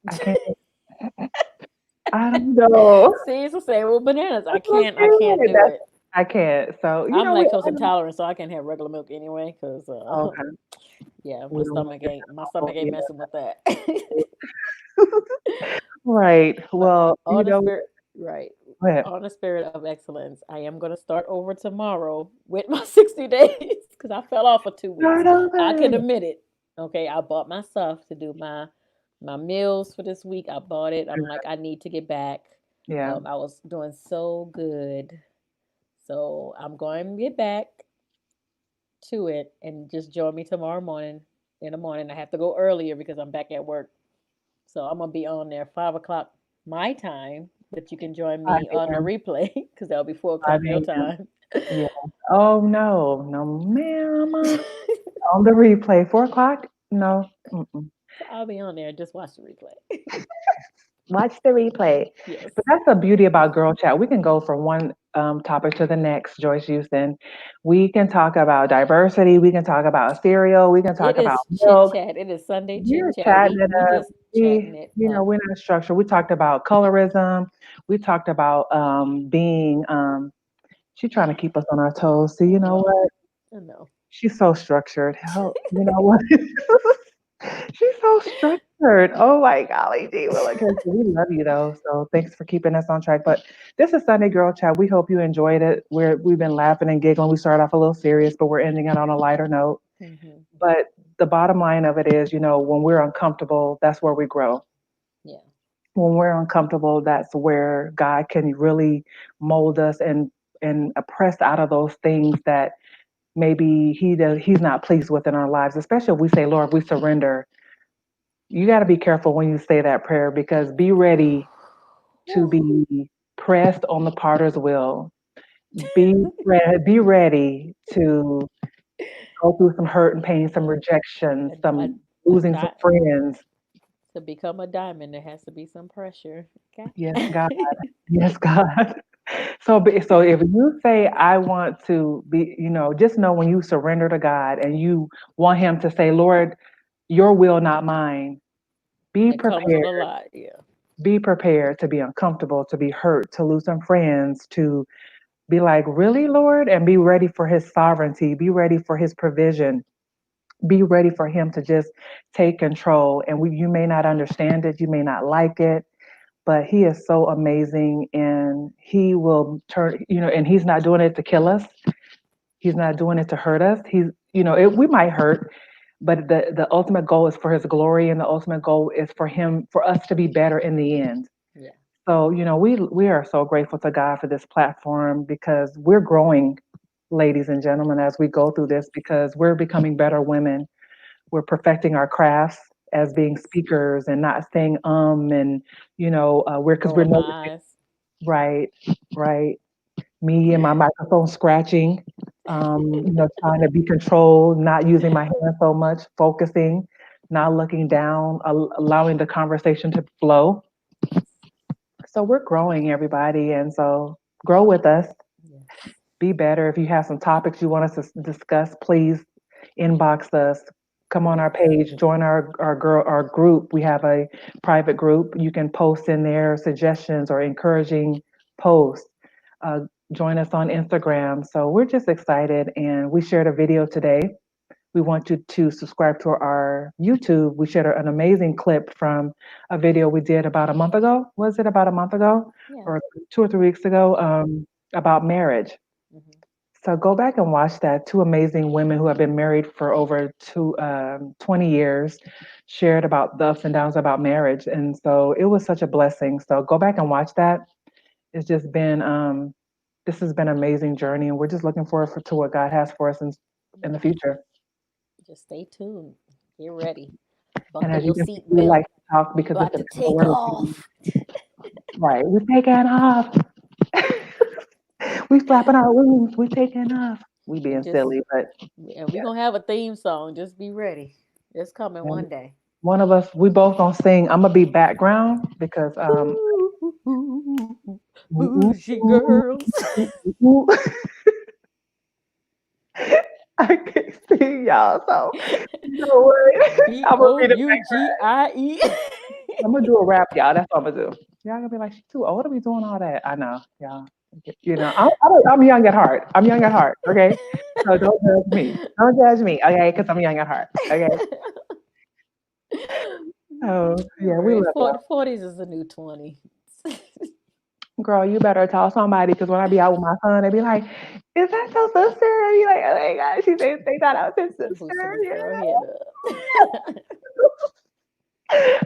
I can't, I don't know. See, it's the same with bananas. That's what I I'm can't saying. do it. I can't. So, I'm we lactose all, intolerant, so I can't have regular milk anyway. Cause okay. yeah, We don't want to my stomach ain't get messing with that. right. But Well, on the spirit, right, go ahead. on the spirit of excellence, I am going to start over tomorrow with my 60 days because I fell off for 2 weeks. Start I over. can admit it. Okay, I bought my stuff to do my meals for this week. I bought it. I'm like, I need to get back. Yeah. I was doing so good, so I'm going to get back to it and just join me tomorrow morning. In the morning, I have to go earlier because I'm back at work. So I'm gonna be on there 5 o'clock my time, but you can join 5 me on the a.m. replay because that'll be 4 o'clock 5 your a.m. time. Yeah. Oh no, no, ma'am. On the replay, 4 o'clock? No. Mm-mm. So I'll be on there. Just watch the replay. Watch the replay. Yes, But that's the beauty about Girl Chat. We can go from one topic to the next, Joyce Houston. We can talk about diversity. We can talk about cereal. We can it talk about is chit milk. chat. It is Sunday chit We're chat. chatting it We up. just chatting it up. We're not structured. We talked about colorism. We talked about being, she's trying to keep us on our toes. See, I you know know. what? I know. She's so structured. Hell, you know what? She's so structured. Oh my golly, gee Willikers. We love you though. So thanks for keeping us on track. But this is Sunday Girl Chat. We hope you enjoyed it. We've been laughing and giggling. We started off a little serious, but we're ending it on a lighter note. Hmm. But the bottom line of it is, when we're uncomfortable, that's where we grow. Yeah. When we're uncomfortable, that's where God can really mold us and oppress out of those things that maybe he's not pleased with in our lives, especially if we say, Lord, we surrender. You got to be careful when you say that prayer because be ready to Whew. be pressed on the potter's wheel. Be ready to go through some hurt and pain, some rejection, A, some a losing some di- friends. to become a diamond, there has to be some pressure. Yes, Okay. God. Yes, God. So if you say I want to be, just know when you surrender to God and you want Him to say, Lord, your will, not mine. Be It comes with prepared. a lot. Yeah. Be prepared to be uncomfortable, to be hurt, to lose some friends, to be like, really, Lord? And be ready for His sovereignty. Be ready for His provision. Be ready for Him to just take control. And you may not understand it, you may not like it, but He is so amazing and He will turn, and He's not doing it to kill us. He's not doing it to hurt us. We might hurt, but the ultimate goal is for His glory, and the ultimate goal is for us to be better in the end. Yeah. So, we are so grateful to God for this platform because we're growing, ladies and gentlemen, as we go through this because we're becoming better women. We're perfecting our crafts as being Yes. speakers and not saying and because we're Rolling no my eyes. right, right. Me and my microphone scratching, trying to be controlled, not using my hands so much, focusing, not looking down, allowing the conversation to flow. Yes. So we're growing, everybody, and so grow with us. Yes. Be better. If you have some topics you want us to discuss, please inbox us. Come on our Yes. page, join our group. We have a private group. You can post in there suggestions or encouraging posts. Uh, Join us on Instagram. So we're just excited, and we shared a video today. We want you to subscribe to our YouTube. We shared an amazing clip from a video we did about a month ago. Was it about a month ago Yeah. or 2 or 3 weeks ago about marriage? Hmm. So go back and watch that. Two amazing women who have been married for over 20 years shared about the ups and downs about marriage. And so it was such a blessing. So go back and watch that. It's just been this has been an amazing journey, and we're just looking forward to what God has for us in the Yeah. future. Just stay tuned. Get ready. And Buckle as you your can see, seat we like belt. to talk because it's About a to difficult take word. off. Right. We're taking off. We flapping our wings. We're taking off. We And being just silly, but and we're yeah. gonna have a theme song. Just be ready. It's coming And one day. one of us, we both gonna sing. I'm gonna be background because Ooh, ooh, bougie ooh, girls. ooh, ooh. I can't sing y'all, so you know what? B I'm gonna O be the U G I E. I'm gonna do a rap, y'all. That's what I'm gonna do. Y'all gonna be like, she's too old to be doing all that. I know, y'all. You know, I'm young at heart. I'm young at heart. Okay, so don't judge me. Don't judge me. Okay, because I'm young at heart. Okay. Oh yeah, we Right. love y'all. 40s is the new 20. Girl, you better tell somebody because when I be out with my son, they be like, "Is that your sister?" I be like, "Oh my god, they thought I was his Boosting sister." this girl head up.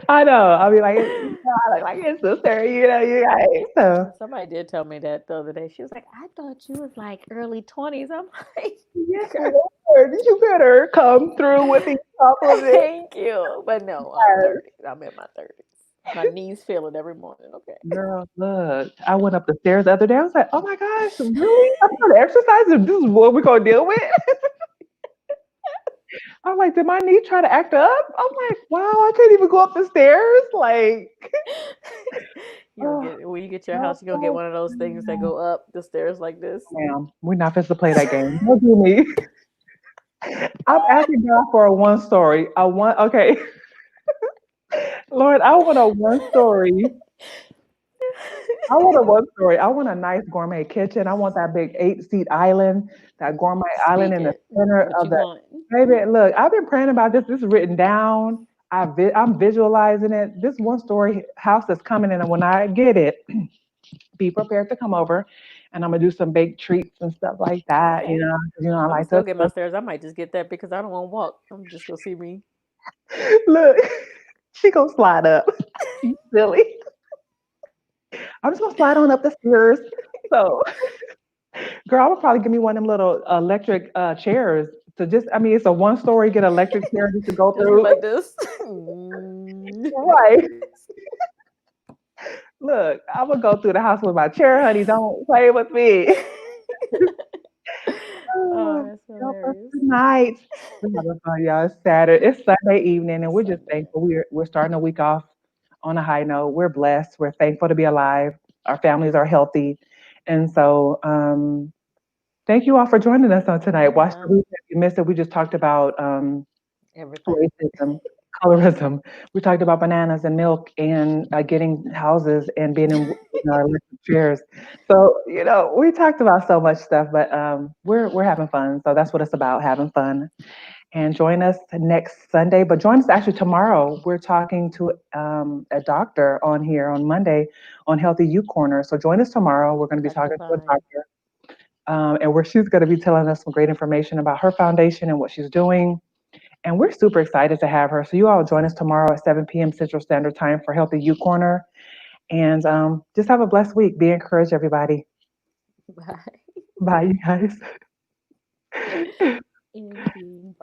I know. I'll be like, I look like his sister. You guys. So Somebody did tell me that the other day. She was like, I thought you was like early 20s. I'm like, yes, Lord, you better come through with these compliments. thank you. But no, I'm 30. I'm in my 30s. My knees feel it every morning. Okay. Girl, look, I went up the stairs the other day. I was like, oh my gosh, really? I'm trying to exercise and this is what we're gonna deal with. I'm like, did my knee try to act up? I'm like, wow, I can't even go up the stairs. Like, You gonna oh, get when you get your no, house, you're gonna get one of those things that go up the stairs like this. ma'am, we're not supposed to play that game. Don't do me. I'm asking God for a one story. I want, okay, Lord, I want a one story. I want a one story. I want a nice gourmet kitchen. I want that big 8-seat island, that gourmet island Speak in the it. center What of you the. want? Baby, look, I've been praying about this. This is written down. I'm visualizing it. This one story house is coming in, and when I get it, be prepared to come over, and I'm gonna do some baked treats and stuff like that. Okay. I I'm gonna like still to get my stairs. I might just get that because I don't want to walk. I'm just gonna see me. look. She gonna slide up. You silly. I'm just gonna slide on up the stairs. So, girl, I would probably give me one of them little electric chairs to just. I mean, it's a one story. Get an electric chair just to go Just be through. like this. Right. Look, I'm gonna go through the house with my chair, honey. Don't play with me. Oh, Oh, that's help us hilarious. tonight. We're having fun, y'all. It's Saturday. It's Sunday evening, and It's we're just Sunday. thankful. We're starting the week off on a high note. We're blessed. We're thankful to be alive. Our families are healthy, and so thank you all for joining us on tonight. Watch Yeah, the replay if you missed it. We just talked about everything. racism, colorism. We talked about bananas and milk and getting houses and being in our electric chairs. So we talked about so much stuff, but we're having fun. So that's what it's about, having fun. And join us next Sunday. But join us actually tomorrow. We're talking to a doctor on here on Monday on Healthy You Corner. So join us tomorrow. We're going to be Dr. talking to a Vine. doctor. And where she's going to be telling us some great information about her foundation and what she's doing. And we're super excited to have her. So you all join us tomorrow at 7 p.m. Central Standard Time for Healthy You Corner. And just have a blessed week. Be encouraged, everybody. Bye. Bye, you guys. Ending.